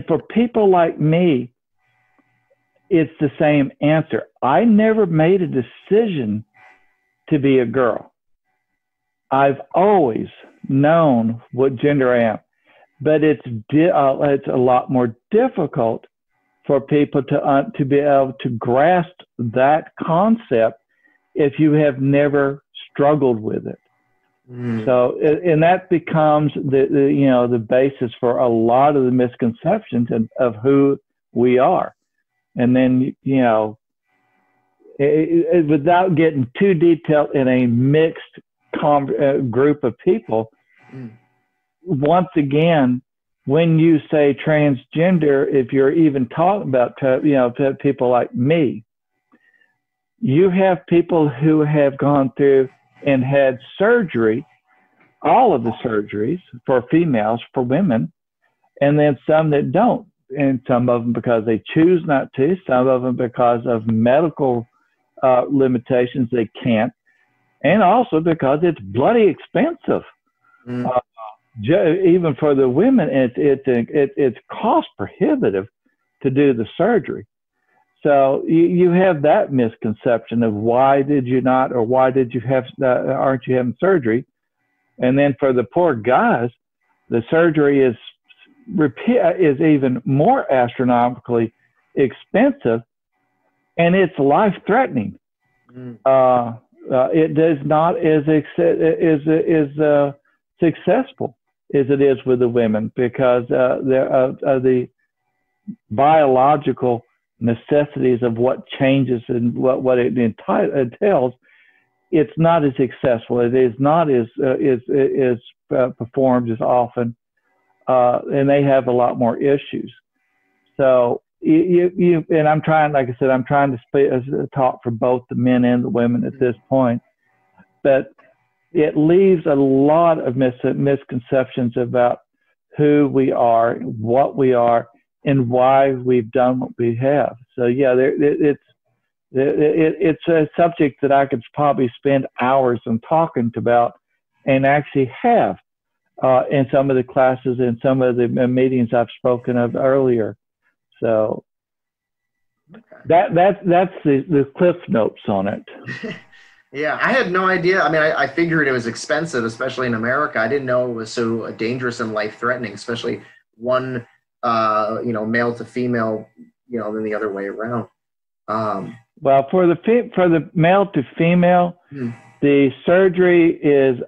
for people like me, it's the same answer. I never made a decision to be a girl. I've always known what gender I am, but it's a lot more difficult for people to be able to grasp that concept if you have never struggled with it. So, and that becomes the basis for a lot of the misconceptions of who we are. And then, without getting too detailed in a mixed group of people, once again, when you say transgender, if you're even talking about people like me, you have people who have gone through and had surgery, all of the surgeries for females, for women, and then some that don't, and some of them because they choose not to, some of them because of medical limitations they can't, and also because it's bloody expensive. Even for the women, it's cost prohibitive to do the surgery. So you have that misconception of why did you not, or why did you have, aren't you having surgery? And then for the poor guys, the surgery is even more astronomically expensive, and it's life-threatening. It is not as successful as it is with the women, because the biological necessities of what changes and what it entails it's not as successful. It is not as performed as often, and they have a lot more issues. So and I'm trying, like I said, I'm trying to talk for both the men and the women at this point, but it leaves a lot of misconceptions about who we are, what we are, and why we've done what we have. So yeah, it's a subject that I could probably spend hours on talking about, and actually have in some of the classes and some of the meetings I've spoken of earlier. So that's the cliff notes on it. Yeah, I had no idea. I mean, I figured it was expensive, especially in America. I didn't know it was so dangerous and life-threatening, especially one, male to female, than the other way around. Well, for the male to female, the surgery is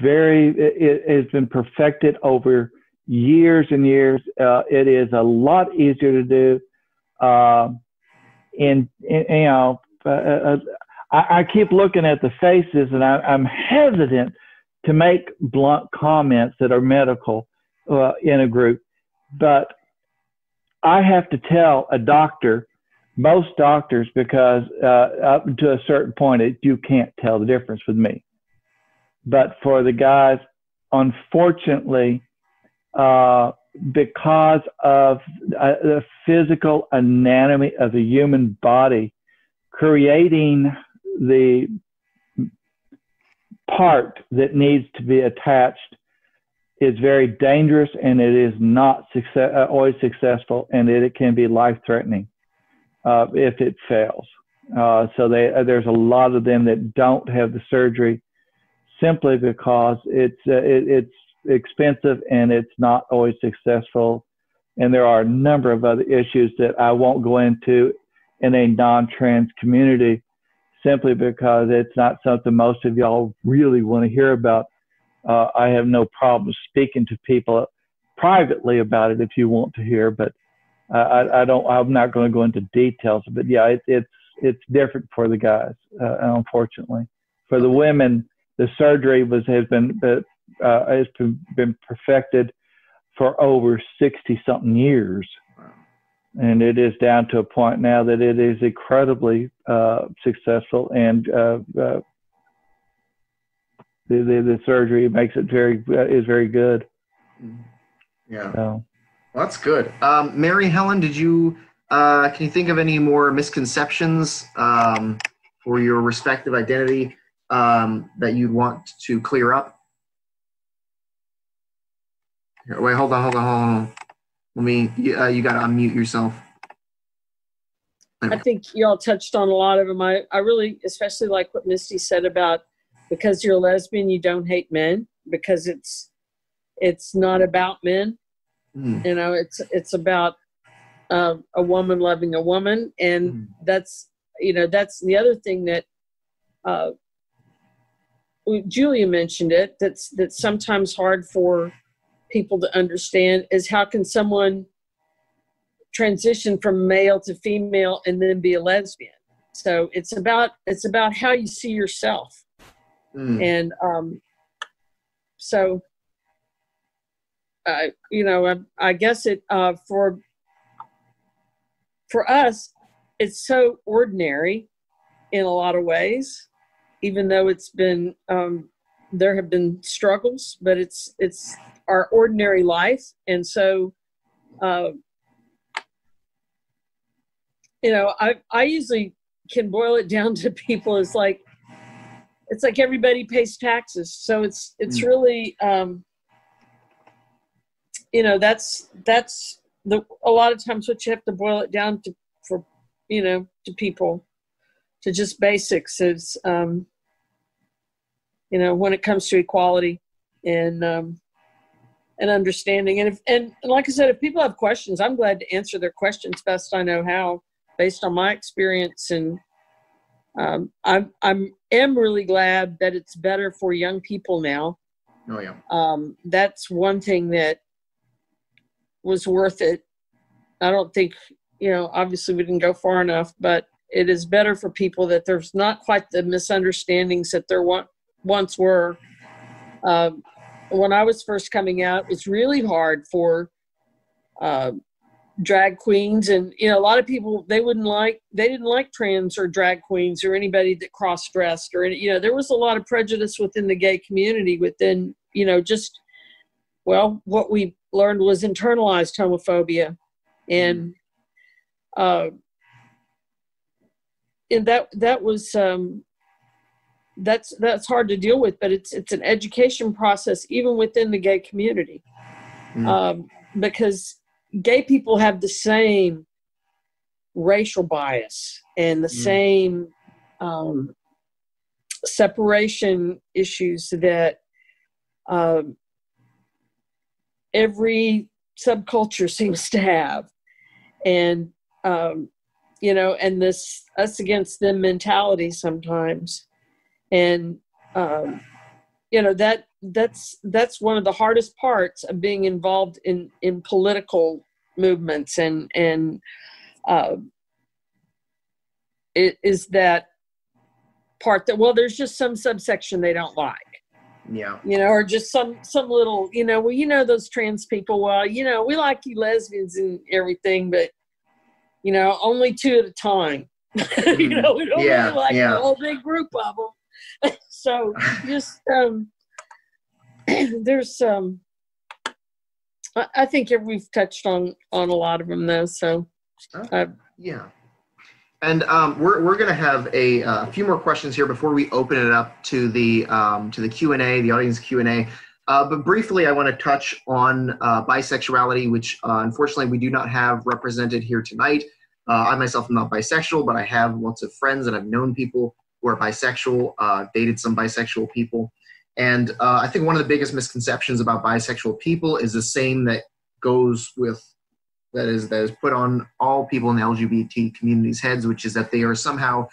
it has been perfected over years and years. It is a lot easier to do. I keep looking at the faces, and I'm hesitant to make blunt comments that are medical in a group, but I have to tell a doctor, most doctors, because up to a certain point, you can't tell the difference with me. But for the guys, unfortunately, because of the physical anatomy of the human body, creating the part that needs to be attached is very dangerous, and it is not always successful, and it can be life-threatening if it fails. So there's a lot of them that don't have the surgery simply because it's expensive and it's not always successful. And there are a number of other issues that I won't go into in a non-trans community, simply because it's not something most of y'all really want to hear about. I have no problem speaking to people privately about it if you want to hear, but I'm not going to go into details. But yeah, it's different for the guys, unfortunately. For the women, the surgery has been perfected for over 60-something years. And it is down to a point now that it is incredibly successful, and the surgery makes it is very good. Yeah, so. Well, that's good. Mary Helen, did you can you think of any more misconceptions for your respective identity that you'd want to clear up? Here, wait, hold on. Let me. You got to unmute yourself. I think y'all touched on a lot of them. I really especially like what Misty said about, because you're a lesbian, you don't hate men, because it's not about men. It's about a woman loving a woman, and that's the other thing that Julia mentioned it. That's sometimes hard for people to understand, is how can someone transition from male to female and then be a lesbian? So it's about how you see yourself. And I guess it for us, it's so ordinary in a lot of ways, even though it's been there have been struggles, but it's our ordinary life. And so I usually can boil it down to people as like, it's like everybody pays taxes. So it's really, that's a lot of times what you have to boil it down to to people, to just basics is, when it comes to equality and understanding. And like I said, if people have questions, I'm glad to answer their questions best I know how, based on my experience. And I am really glad that it's better for young people now. Oh yeah. That's one thing that was worth it. I don't think, obviously we didn't go far enough, but it is better for people that there's not quite the misunderstandings that there once were. When I was first coming out, it was really hard for drag queens, and a lot of people, they didn't like trans or drag queens or anybody that cross-dressed or there was a lot of prejudice within the gay community within what we learned was internalized homophobia, and that was that's hard to deal with, but it's an education process even within the gay community, because gay people have the same racial bias and the same separation issues that every subculture seems to have, and and this us against them mentality sometimes, and that's one of the hardest parts of being involved in political movements, and it is that part that, well, there's just some subsection they don't like. Yeah. Or just some little, those trans people, well, we like you lesbians and everything, but, only 2 at a time. We don't really like a whole big group of them. So just, there's I think we've touched on a lot of them though. So, yeah. And we're going to have a few more questions here before we open it up to the Q&A, the audience Q&A. But briefly, I want to touch on bisexuality, which unfortunately we do not have represented here tonight. I myself am not bisexual, but I have lots of friends and I've known people who are bisexual, dated some bisexual people. And I think one of the biggest misconceptions about bisexual people is the same that goes with that is put on all people in the LGBT community's heads, which is that they are somehow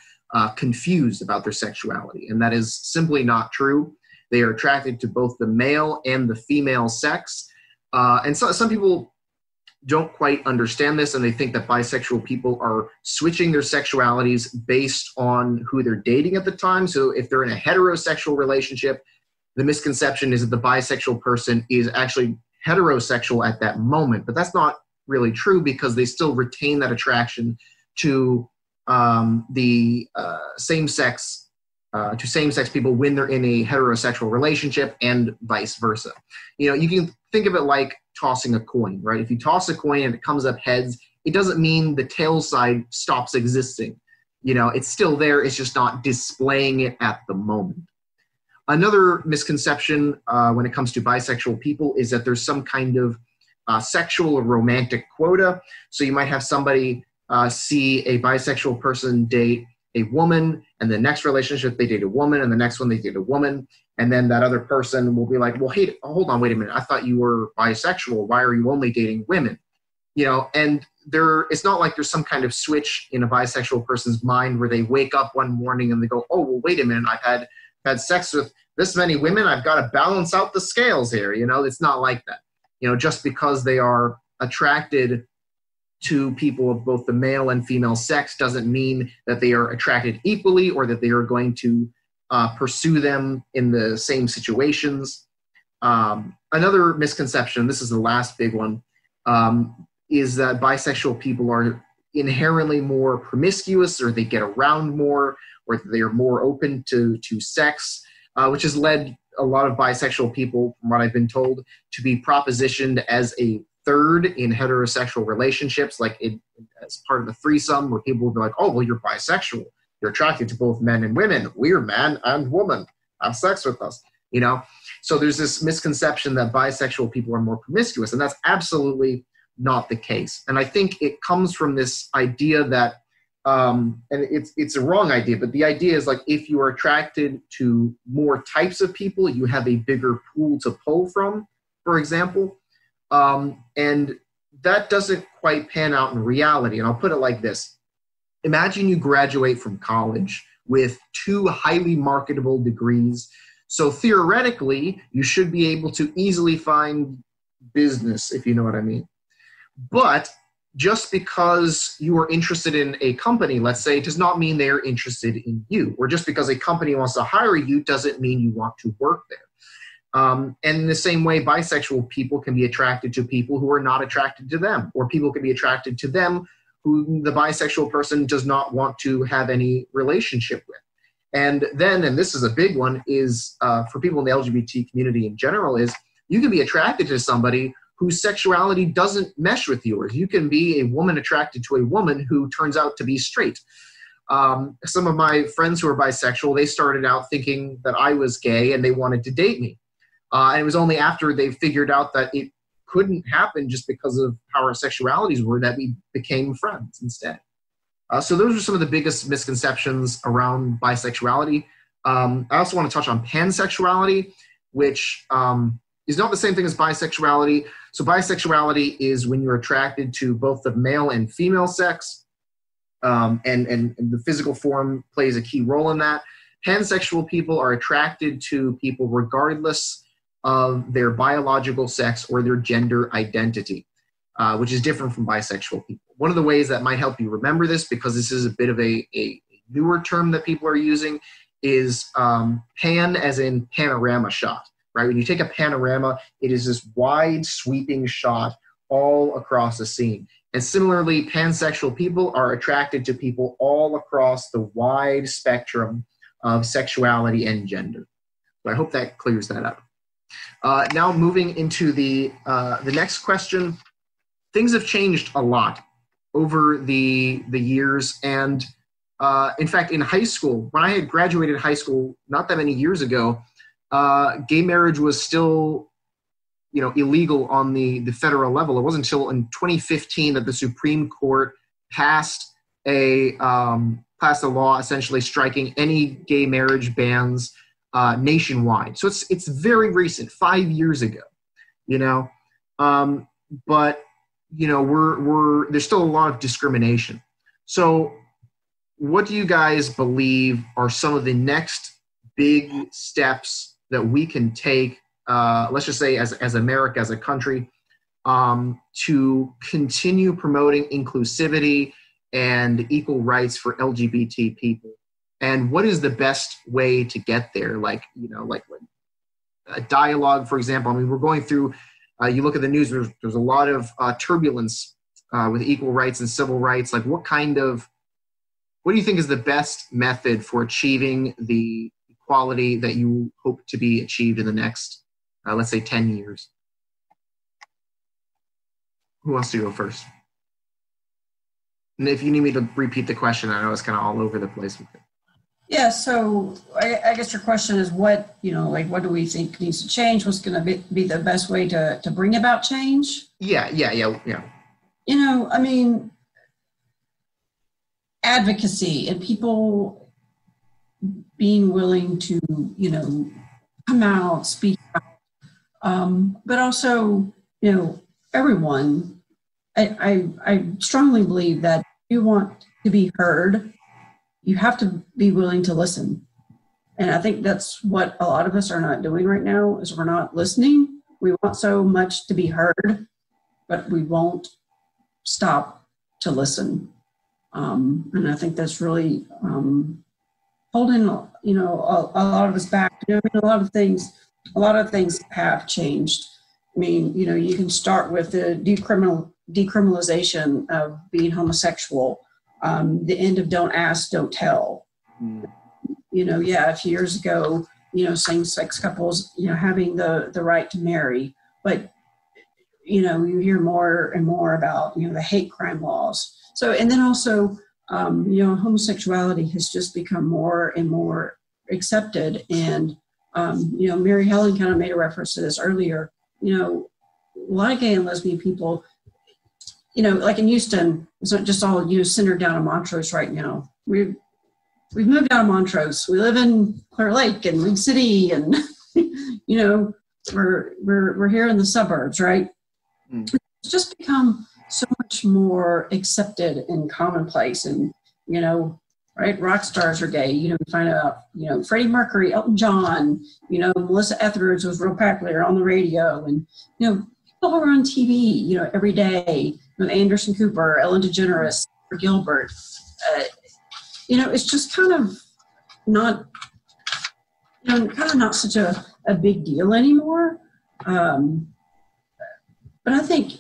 confused about their sexuality. And that is simply not true. They are attracted to both the male and the female sex. And so some people don't quite understand this, and they think that bisexual people are switching their sexualities based on who they're dating at the time. So if they're in a heterosexual relationship, the misconception is that the bisexual person is actually heterosexual at that moment. But that's not really true, because they still retain that attraction to the same-sex people when they're in a heterosexual relationship, and vice versa. You can think of it like tossing a coin, right? If you toss a coin and it comes up heads, it doesn't mean the tail side stops existing. It's still there. It's just not displaying it at the moment. Another misconception when it comes to bisexual people is that there's some kind of sexual or romantic quota. So you might have somebody see a bisexual person date a woman, and the next relationship they date a woman, and the next one they date a woman, and then that other person will be like, well, hey, hold on, wait a minute, I thought you were bisexual. Why are you only dating women? And it's not like there's some kind of switch in a bisexual person's mind where they wake up one morning and they go, oh, well, wait a minute, I've had sex with this many women, I've got to balance out the scales here. It's not like that. Just because they are attracted to people of both the male and female sex doesn't mean that they are attracted equally, or that they are going to pursue them in the same situations. Another misconception, this is the last big one, is that bisexual people are inherently more promiscuous, or they get around more, or they are more open to sex, which has led a lot of bisexual people, from what I've been told, to be propositioned as a third in heterosexual relationships, like as part of a threesome, where people will be like, oh, well, you're bisexual. You're attracted to both men and women. We're man and woman. Have sex with us. So there's this misconception that bisexual people are more promiscuous, and that's absolutely not the case. And I think it comes from this idea that, and it's a wrong idea, but the idea is like, if you are attracted to more types of people, you have a bigger pool to pull from, for example. And that doesn't quite pan out in reality. And I'll put it like this. Imagine you graduate from college with 2 highly marketable degrees. So theoretically, you should be able to easily find business, if you know what I mean. But just because you are interested in a company, let's say, does not mean they're interested in you. Or just because a company wants to hire you doesn't mean you want to work there. And in the same way, bisexual people can be attracted to people who are not attracted to them, or people can be attracted to them who the bisexual person does not want to have any relationship with. And then, and this is a big one, is for people in the LGBT community in general, is you can be attracted to somebody whose sexuality doesn't mesh with yours. You can be a woman attracted to a woman who turns out to be straight. Some of my friends who are bisexual, they started out thinking that I was gay and they wanted to date me. And it was only after they figured out that it couldn't happen just because of how our sexualities were that we became friends instead. So those are some of the biggest misconceptions around bisexuality. I also want to touch on pansexuality, which is not the same thing as bisexuality. So bisexuality is when you're attracted to both the male and female sex, and the physical form plays a key role in that. Pansexual people are attracted to people regardless of their biological sex or their gender identity, which is different from bisexual people. One of the ways that might help you remember this, because this is a bit of a newer term that people are using, is pan as in panorama shot, right? When you take a panorama, it is this wide sweeping shot all across the scene. And similarly, pansexual people are attracted to people all across the wide spectrum of sexuality and gender. So I hope that clears that up. Now moving into the next question. Things have changed a lot over the years, and in fact, in high school, when I had graduated high school not that many years ago, gay marriage was still, illegal on the federal level. It wasn't until in 2015 that the Supreme Court passed a law essentially striking any gay marriage bans nationwide. So it's very recent, 5 years ago, but there's still a lot of discrimination. So what do you guys believe are some of the next big steps that we can take, let's just say as America, as a country, to continue promoting inclusivity and equal rights for LGBT people? And what is the best way to get there? Like a dialogue, for example. I mean, we're going through, you look at the news, there's a lot of turbulence with equal rights and civil rights. Like what do you think is the best method for achieving the equality that you hope to be achieved in the next, let's say 10 years? Who wants to go first? And if you need me to repeat the question, I know it's kind of all over the place with it. Yeah, so I guess your question is what do we think needs to change? What's going to be the best way to bring about change? Yeah. I mean, advocacy and people being willing to, come out, speak out, but also, everyone. I strongly believe that if you want to be heard, you have to be willing to listen. And I think that's what a lot of us are not doing right now, is we're not listening. We want so much to be heard, but we won't stop to listen. And I think that's really holding, a lot of us back. A lot of things have changed. I mean, you can start with the decriminalization of being homosexual. The end of don't ask, don't tell. A few years ago, same-sex couples, having the right to marry. But, you hear more and more about, the hate crime laws. So, and then also, homosexuality has just become more and more accepted. And, Mary Helen kind of made a reference to this earlier. A lot of gay and lesbian people, like in Houston, it's not just all, centered down in Montrose right now. We've moved out of Montrose. We live in Clear Lake and League City, and we're here in the suburbs, right? It's just become so much more accepted and commonplace, and right, rock stars are gay. We find out, Freddie Mercury, Elton John, Melissa Etheridge was real popular on the radio, and people are on TV, every day with Anderson Cooper, Ellen DeGeneres, or Gilbert. It's just kind of not, not such a big deal anymore. But I think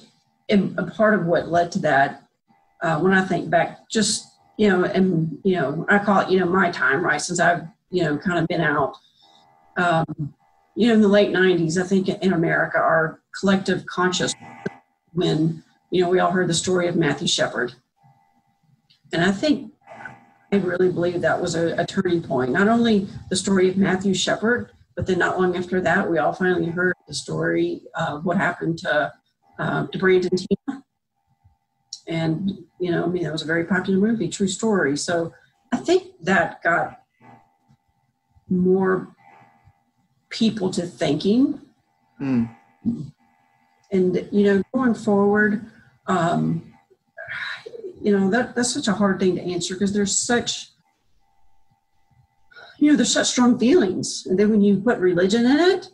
a part of what led to that, when I think back, just, I call it, my time, right, since I've, kind of been out, in the late 90s, I think in America, our collective consciousness, when, we all heard the story of Matthew Shepard. And I really believe that was a turning point. Not only the story of Matthew Shepard, but then not long after that, we all finally heard the story of what happened to Brandon Tina. And, that was a very popular movie, true story. So I think that got more people to thinking. And, going forward, that's such a hard thing to answer because there's such strong feelings. And then when you put religion in it,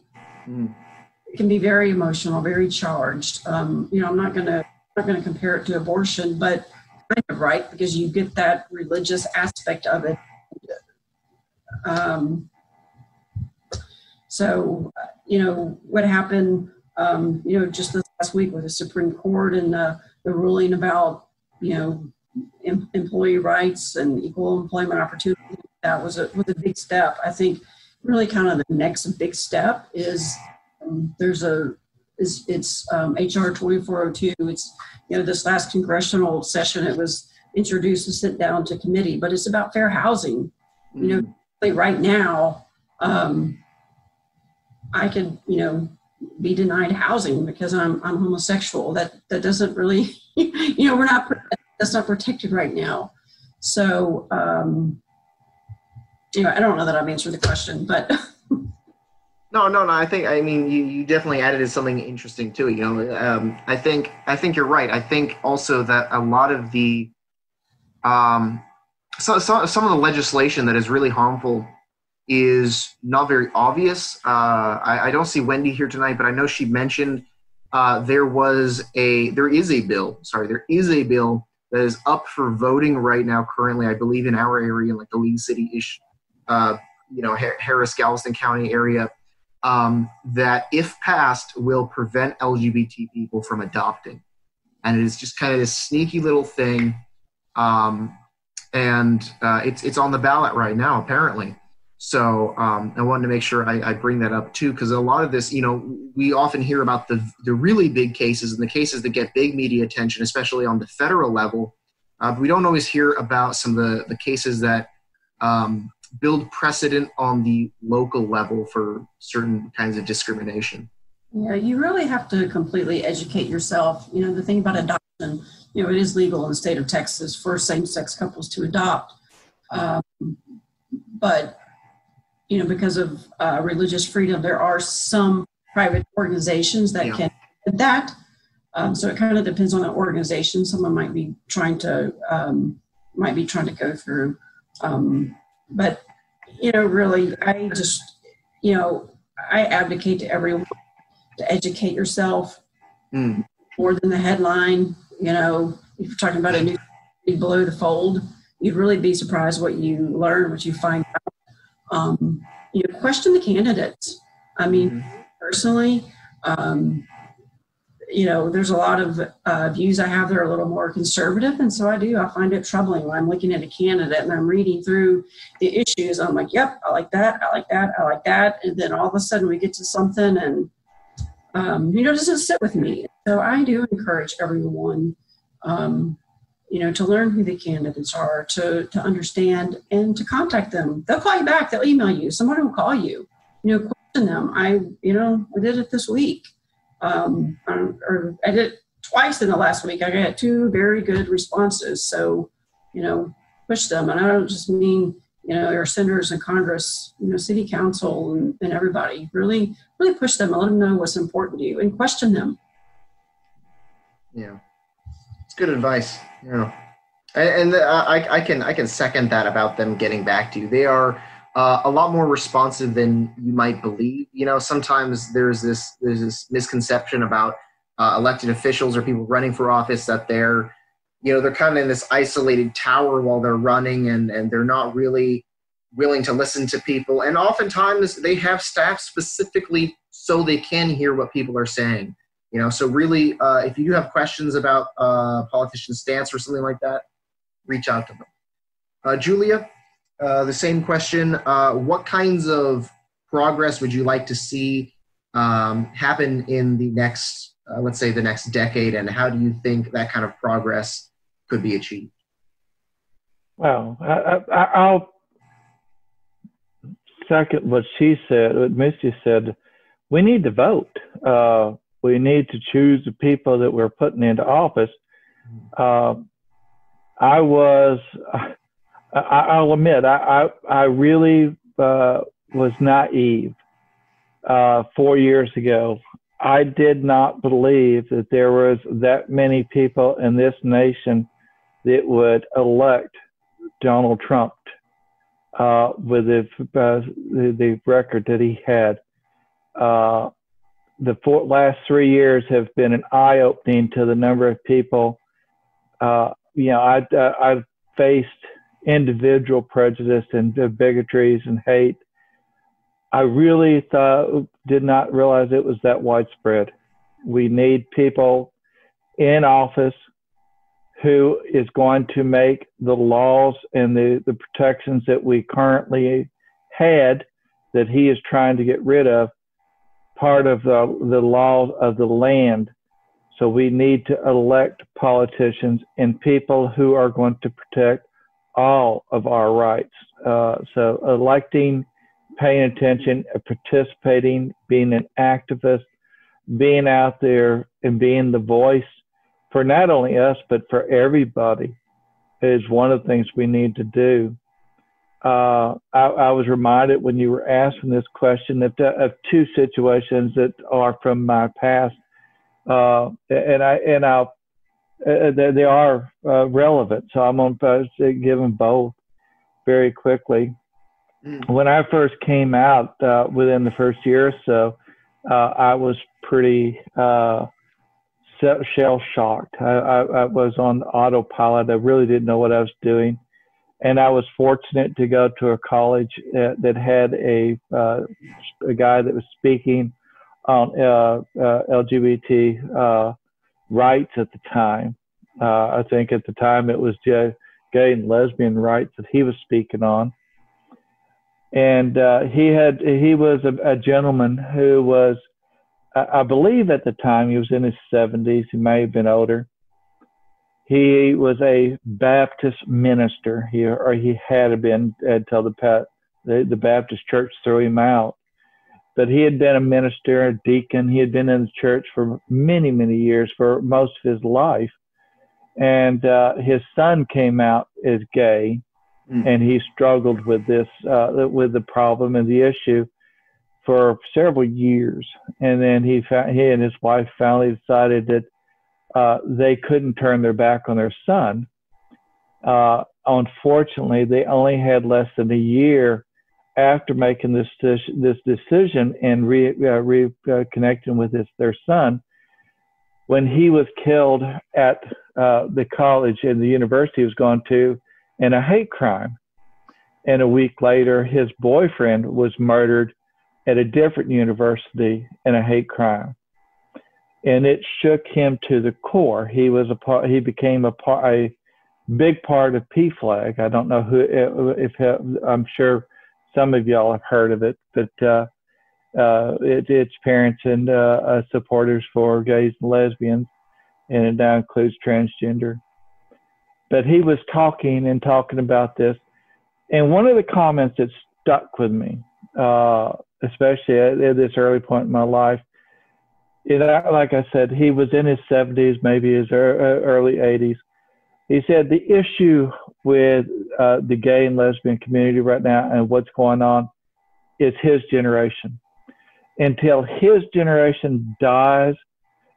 it can be very emotional, very charged. I'm not going to compare it to abortion, but kind of, right, because you get that religious aspect of it. So, what happened, just this last week with the Supreme Court and the ruling about, employee rights and equal employment opportunity, that was a big step. I think really kind of the next big step is it's HR 2402. It's, this last congressional session, it was introduced and sent down to committee, but it's about fair housing. Right now, I could, be denied housing because I'm homosexual. That doesn't really, that's not protected right now. So, I don't know that I've answered the question, but. No. I mean, you definitely added something interesting to it. I think you're right. I think also that a lot of the, some of the legislation that is really harmful is not very obvious. I don't see Wendy here tonight, but I know she mentioned there is a bill that is up for voting right now currently, I believe in our area, like the League City-ish, Harris, Galveston County area, that if passed will prevent LGBT people from adopting. And it is just kind of this sneaky little thing. And it's on the ballot right now, apparently. So I wanted to make sure I bring that up too, because a lot of this, we often hear about the really big cases and the cases that get big media attention, especially on the federal level. But we don't always hear about some of the cases that build precedent on the local level for certain kinds of discrimination. Yeah, you really have to completely educate yourself. The thing about adoption, it is legal in the state of Texas for same-sex couples to adopt. But because of religious freedom, there are some private organizations that can do that. So it kind of depends on the organization. Someone might be trying to go through. But really, I just, I advocate to everyone to educate yourself more than the headline. If you're talking about a new below the fold, you'd really be surprised what you learn, what you find out. Question the candidates. I mean, personally, there's a lot of views I have that are a little more conservative, and so I find it troubling when I'm looking at a candidate and I'm reading through the issues. I'm like, yep, I like that, I like that, I like that, and then all of a sudden we get to something and it doesn't sit with me. So I do encourage everyone, to learn who the candidates are, to understand and to contact them. They'll call you back. They'll email you. Someone will call you. Question them. I did it this week. Or I did it twice in the last week. I got 2 very good responses. So, push them. And I don't just mean, our senators in Congress, city council and everybody. Really, really push them and let them know what's important to you and question them. Yeah. It's good advice. And I can second that about them getting back to you. They are a lot more responsive than you might believe. Sometimes there's this misconception about elected officials or people running for office, that they're kind of in this isolated tower while they're running, and they're not really willing to listen to people. And oftentimes they have staff specifically so they can hear what people are saying. So really, if you do have questions about politician's stance or something like that, reach out to them. Julia, the same question. What kinds of progress would you like to see happen in the next, let's say, the next decade, and how do you think that kind of progress could be achieved? Well, I'll second what she said, what Misty said. We need to vote. We need to choose the people that we're putting into office. I'll admit, I really was naive 4 years ago. I did not believe that there was that many people in this nation that would elect Donald Trump with the record that he had. The last 3 years have been an eye-opening to the number of people. I've faced individual prejudice and bigotries and hate. I really did not realize it was that widespread. We need people in office who is going to make the laws and the protections that we currently had, that he is trying to get rid of, part of the law of the land. So we need to elect politicians and people who are going to protect all of our rights. So electing, paying attention, participating, being an activist, being out there and being the voice for not only us, but for everybody is one of the things we need to do. I was reminded when you were asking this question of two situations that are from my past, they are relevant. So I'm going to give them both very quickly. When I first came out, within the first year or so, I was pretty shell-shocked. I was on autopilot. I really didn't know what I was doing. And I was fortunate to go to a college that had a guy that was speaking on LGBT rights at the time. I think at the time it was gay and lesbian rights that he was speaking on. And he was a gentleman who was, I believe at the time he was in his 70s. He may have been older. He was a Baptist minister, he had been until the Baptist church threw him out. But he had been a minister, a deacon. He had been in the church for many, many years, for most of his life. And his son came out as gay, and he struggled with this, with the problem and the issue for several years. And then he and his wife finally decided that they couldn't turn their back on their son. Unfortunately, they only had less than a year after making this decision and reconnecting with their son, when he was killed at the college and the university he was going to in a hate crime. And a week later, his boyfriend was murdered at a different university in a hate crime. And it shook him to the core. He became a big part of PFLAG. I don't know I'm sure some of y'all have heard of it, but it's parents and supporters for gays and lesbians, and it now includes transgender. But he was talking about this, and one of the comments that stuck with me, especially at this early point in my life, like I said, he was in his 70s, maybe his early 80s. He said the issue with the gay and lesbian community right now and what's going on is his generation. Until his generation dies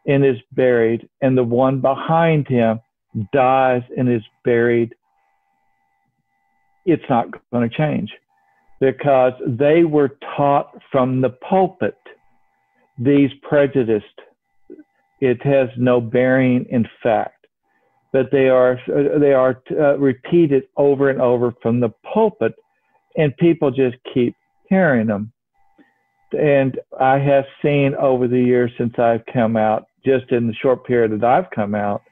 and is buried, and the one behind him dies and is buried, it's not going to change, because they were taught from the pulpit these prejudiced it has no bearing in fact, but they are repeated over and over from the pulpit, and people just keep hearing them. And I have seen over the years since I've come out, just in the short period that I've come out,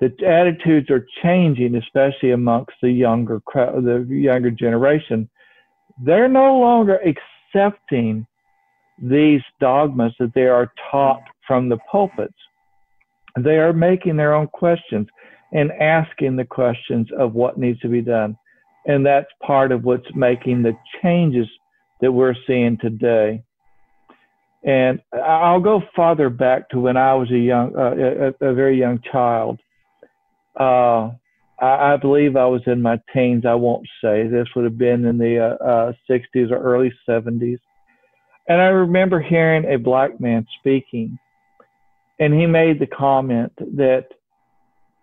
the attitudes are changing, especially amongst the younger generation. They're no longer accepting these dogmas that they are taught from the pulpits. They are making their own questions and asking the questions of what needs to be done. And that's part of what's making the changes that we're seeing today. And I'll go farther back to when I was a very young child. I believe I was in my teens. I won't say. This would have been in the 60s or early 70s. And I remember hearing a black man speaking, and he made the comment that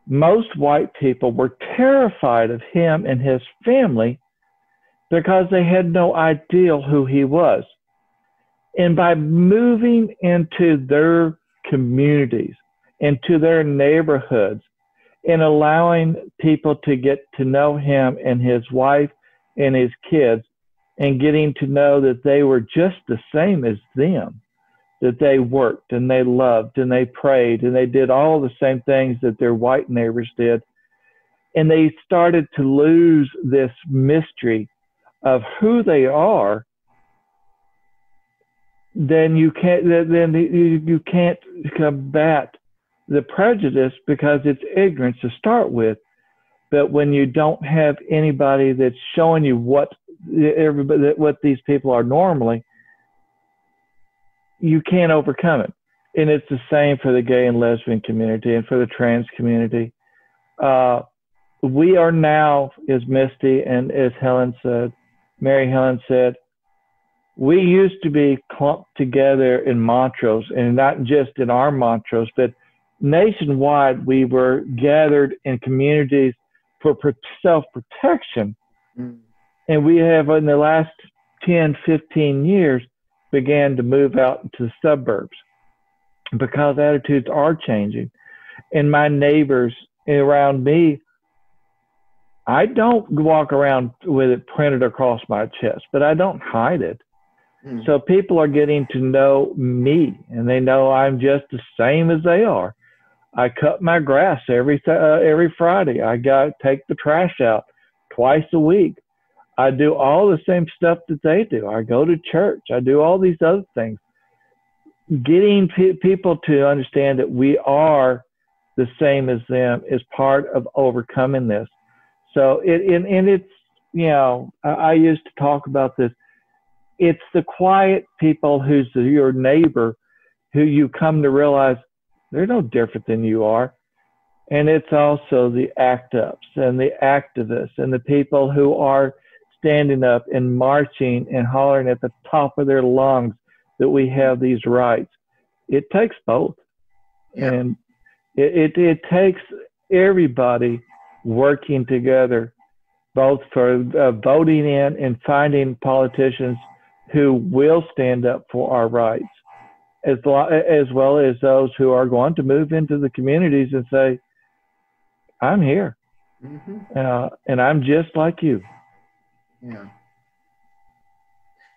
most white people were terrified of him and his family because they had no idea who he was. And by moving into their communities, into their neighborhoods, and allowing people to get to know him and his wife and his kids, and getting to know that they were just the same as them, that they worked and they loved and they prayed and they did all the same things that their white neighbors did. And they started to lose this mystery of who they are. Then you can't combat the prejudice because it's ignorance to start with. But when you don't have anybody that's showing you what these people are normally, you can't overcome it. And it's the same for the gay and lesbian community and for the trans community. We are now, as Misty and as Mary Helen said, we used to be clumped together in Montrose, and not just in our Montrose, but nationwide, we were gathered in communities for self-protection. Mm. And we have, in the last 10, 15 years, began to move out into the suburbs because attitudes are changing. And my neighbors around me, I don't walk around with it printed across my chest, but I don't hide it. Mm. So people are getting to know me, and they know I'm just the same as they are. I cut my grass every Friday. I take the trash out twice a week. I do all the same stuff that they do. I go to church. I do all these other things. Getting people to understand that we are the same as them is part of overcoming this. So it's, you know, I used to talk about this. It's the quiet people who's your neighbor who you come to realize they're no different than you are. And it's also the act-ups and the activists and the people who are standing up and marching and hollering at the top of their lungs that we have these rights. It takes both. Yeah. And it takes everybody working together, both for voting in and finding politicians who will stand up for our rights, as well as those who are going to move into the communities and say, I'm here, and I'm just like you. Yeah.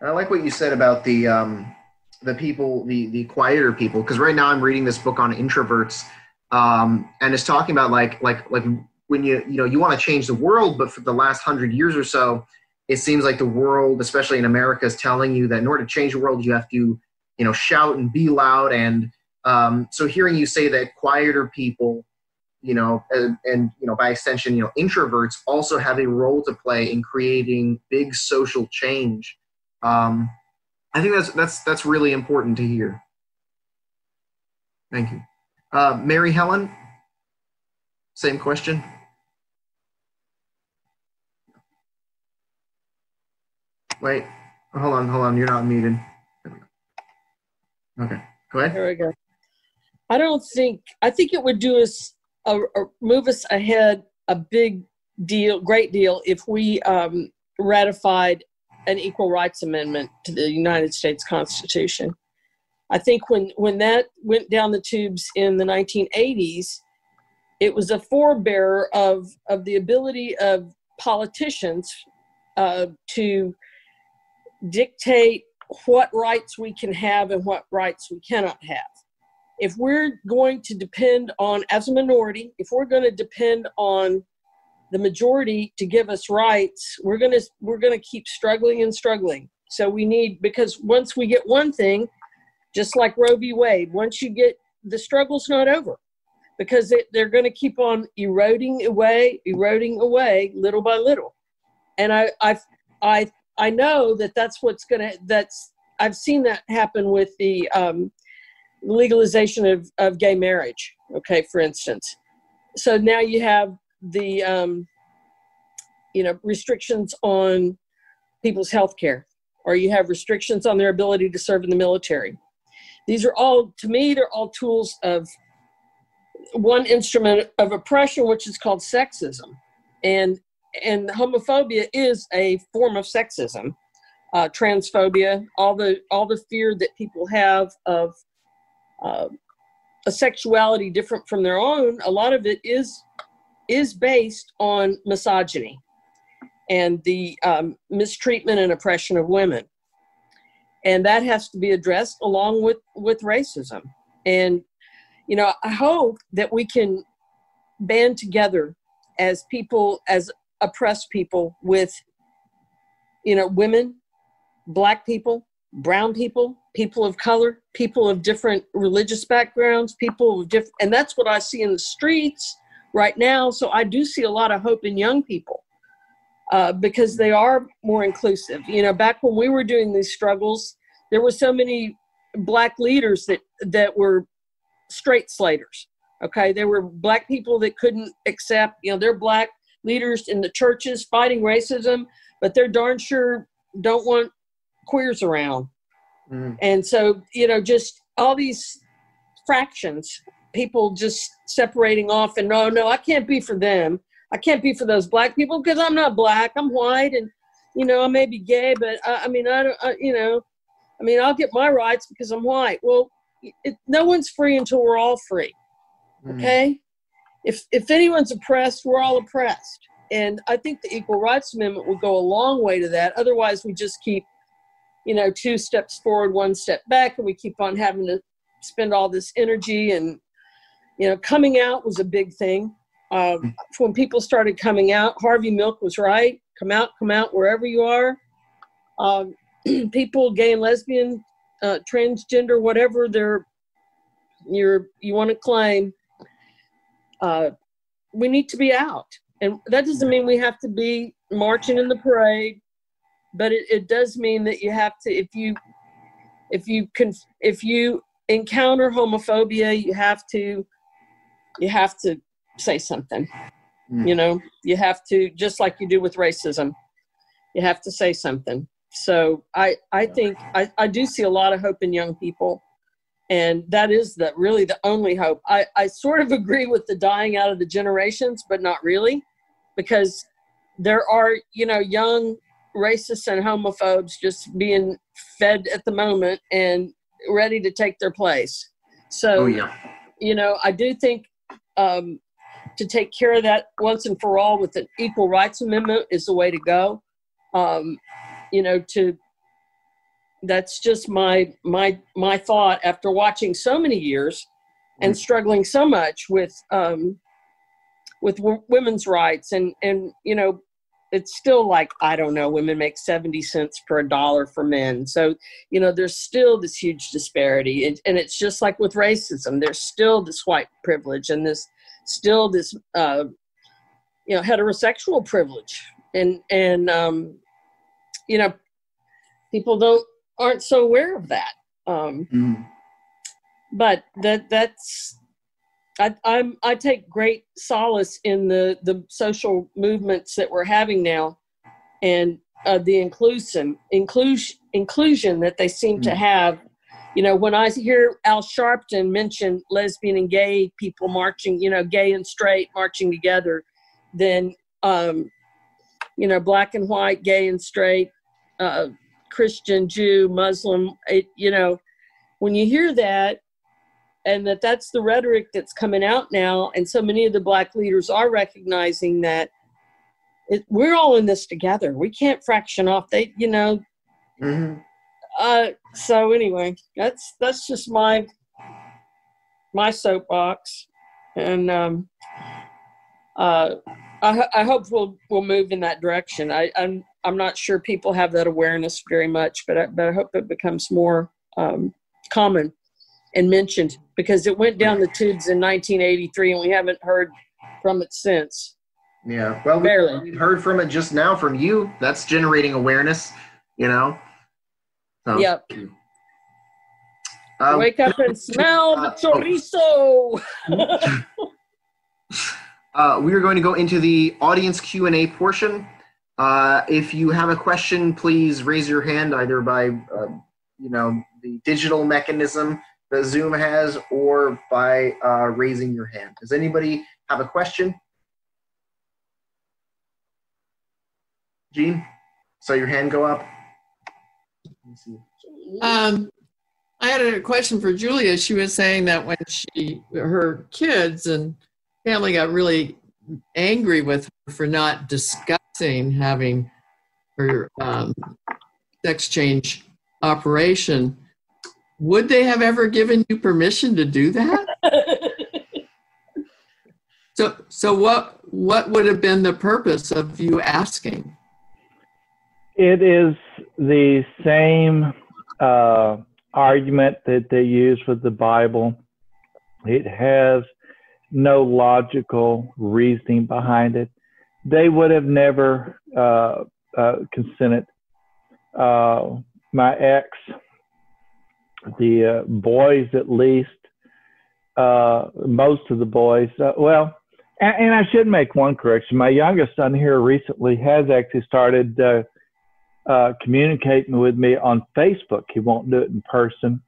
And I like what you said about the people, the quieter people, because right now I'm reading this book on introverts, and it's talking about like when you want to change the world, but for the last 100 years or so, it seems like the world, especially in America, is telling you that in order to change the world, you have to, shout and be loud. And so hearing you say that quieter people, and by extension, introverts also have a role to play in creating big social change. I think that's really important to hear. Thank you. Mary Helen, same question. Wait, hold on. You're not muted. Okay, go ahead. There we go. I think it would do us, move us ahead a great deal if we ratified an Equal Rights Amendment to the United States Constitution. I think when that went down the tubes in the 1980s, it was a forebearer of the ability of politicians to dictate what rights we can have and what rights we cannot have. If we're going to depend on, as a minority, if we're going to depend on the majority to give us rights, we're going to keep struggling and struggling. So we need, because once we get one thing, just like Roe v. Wade, once you get, the struggle's not over, because they're going to keep on eroding away little by little. And I know that's what's going to, I've seen that happen with the legalization of gay marriage, okay, for instance. So now you have the, restrictions on people's health care, or you have restrictions on their ability to serve in the military. These are all, to me, they're all tools of one instrument of oppression, which is called sexism. And homophobia is a form of sexism. Transphobia, all the fear that people have of a sexuality different from their own, a lot of it is based on misogyny and the mistreatment and oppression of women. And that has to be addressed along with racism. And, I hope that we can band together as people, as oppressed people, with, women, Black people, brown people, people of color, people of different religious backgrounds, people of different, and that's what I see in the streets right now. So I do see a lot of hope in young people because they are more inclusive. Back when we were doing these struggles, there were so many Black leaders that were straight slaters. Okay, there were Black people that couldn't accept, they're Black leaders in the churches fighting racism, but they're darn sure don't want queers around. And so, just all these fractions, people just separating off, and no, I can't be for them. I can't be for those Black people because I'm not Black, I'm white, and, I may be gay, but I'll get my rights because I'm white. Well, no one's free until we're all free. Okay? If anyone's oppressed, we're all oppressed. And I think the Equal Rights Amendment will go a long way to that. Otherwise, we just keep, 2 steps forward, 1 step back, and we keep on having to spend all this energy. And, coming out was a big thing. When people started coming out, Harvey Milk was right. Come out wherever you are. People, gay and lesbian, transgender, whatever you want to claim, we need to be out. And that doesn't mean we have to be marching in the parade, but it does mean that you have to, if you encounter homophobia, you have to say something. You have to, just like you do with racism, you have to say something. So I think I do see a lot of hope in young people, and that is really the only hope. I sort of agree with the dying out of the generations, but not really, because there are, young racists and homophobes just being fed at the moment and ready to take their place. So, I do think to take care of that once and for all with an Equal Rights Amendment is the way to go. That's just my thought after watching so many years and struggling so much with women's rights, and it's still like, I don't know, women make 70 cents per dollar for men. So, there's still this huge disparity, and it's just like with racism, there's still this white privilege and this heterosexual privilege, and people aren't so aware of that. But I take great solace in the social movements that we're having now, and the inclusion that they seem to have. When I hear Al Sharpton mention lesbian and gay people marching, gay and straight marching together, then Black and white, gay and straight, Christian, Jew, Muslim, when you hear that, and that's the rhetoric that's coming out now, and so many of the Black leaders are recognizing that we're all in this together. We can't fraction off. Mm-hmm. So anyway, that's just my soapbox, and I hope we'll move in that direction. I'm not sure people have that awareness very much, but I hope it becomes more common and mentioned, because it went down the tubes in 1983 and we haven't heard from it since. Yeah, well, barely. We heard from it just now from you. That's generating awareness, So. Yep. Wake up and smell the chorizo. We are going to go into the audience Q&A portion. If you have a question, please raise your hand either by, the digital mechanism that Zoom has, or by raising your hand. Does anybody have a question? Jean, saw your hand go up. Let me see. I had a question for Julia. She was saying that when her kids and family got really angry with her for not discussing having her sex change operation, would they have ever given you permission to do that? So what would have been the purpose of you asking? It is the same argument that they use with the Bible. It has no logical reasoning behind it. They would have never consented. My ex, the boys at least, most of the boys, and I should make one correction. My youngest son here recently has actually started communicating with me on Facebook. He won't do it in person.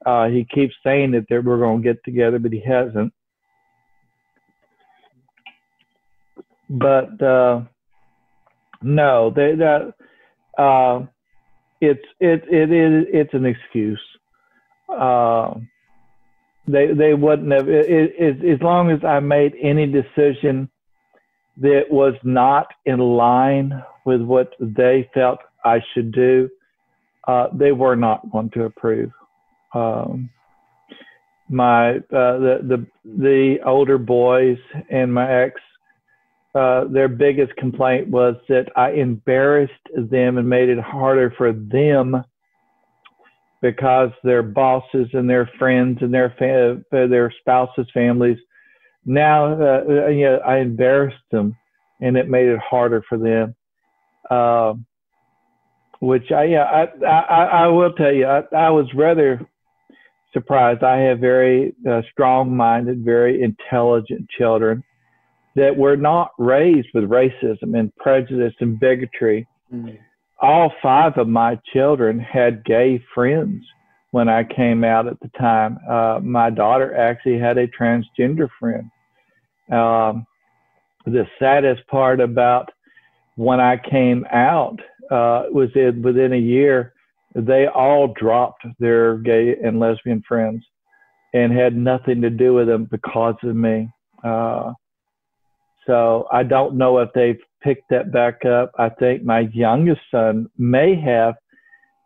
He keeps saying that we're going to get together, but he hasn't. But no, it's an excuse. They wouldn't have, as long as I made any decision that was not in line with what they felt I should do, they were not going to approve. The older boys and my ex, their biggest complaint was that I embarrassed them and made it harder for them, because their bosses and their friends and their spouses' families, now I embarrassed them, and it made it harder for them. Which I will tell you, I was rather surprised. I have very strong-minded, very intelligent children that were not raised with racism and prejudice and bigotry. Mm-hmm. All 5 of my children had gay friends when I came out at the time. My daughter actually had a transgender friend. The saddest part about when I came out was within a year, they all dropped their gay and lesbian friends and had nothing to do with them because of me. So I don't know if they've picked that back up. I think my youngest son may have,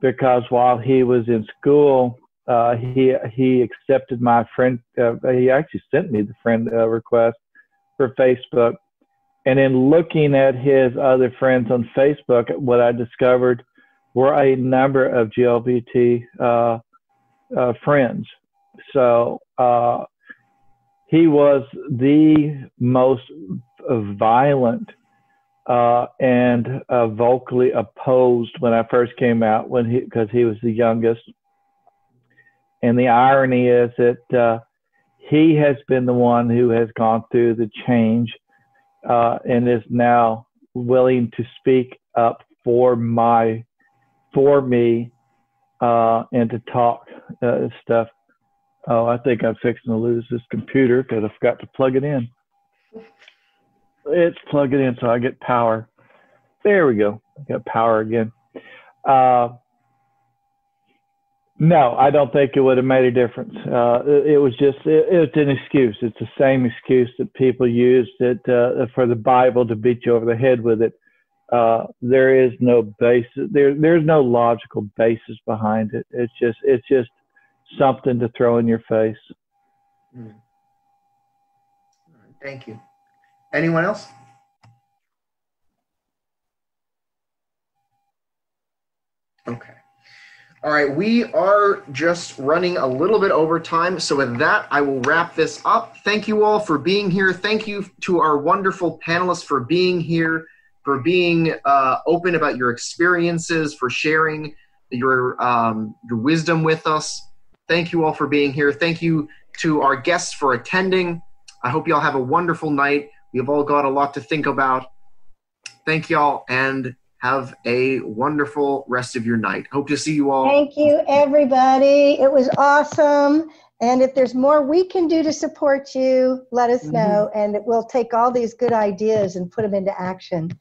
because while he was in school, he accepted my friend. He actually sent me the friend request for Facebook. And in looking at his other friends on Facebook, what I discovered were a number of LGBT friends. So he was the most violent and vocally opposed when I first came out, because he was the youngest. And the irony is that he has been the one who has gone through the change and is now willing to speak up for me and to talk stuff. Oh, I think I'm fixing to lose this computer because I forgot to plug it in. It's plugged in so I get power. There we go. I got power again. No, I don't think it would have made a difference. It was just, it's an excuse. It's the same excuse that people use for the Bible to beat you over the head with it. There is no basis. There's no logical basis behind it. It's just something to throw in your face. Thank you. Anyone else? Okay. All right, we are just running a little bit over time. So with that, I will wrap this up. Thank you all for being here. Thank you to our wonderful panelists for being here, for being open about your experiences, for sharing your wisdom with us. Thank you all for being here. Thank you to our guests for attending. I hope you all have a wonderful night. We've all got a lot to think about. Thank you all, and have a wonderful rest of your night. Hope to see you all. Thank you, everybody. It was awesome. And if there's more we can do to support you, let us know. And we'll take all these good ideas and put them into action.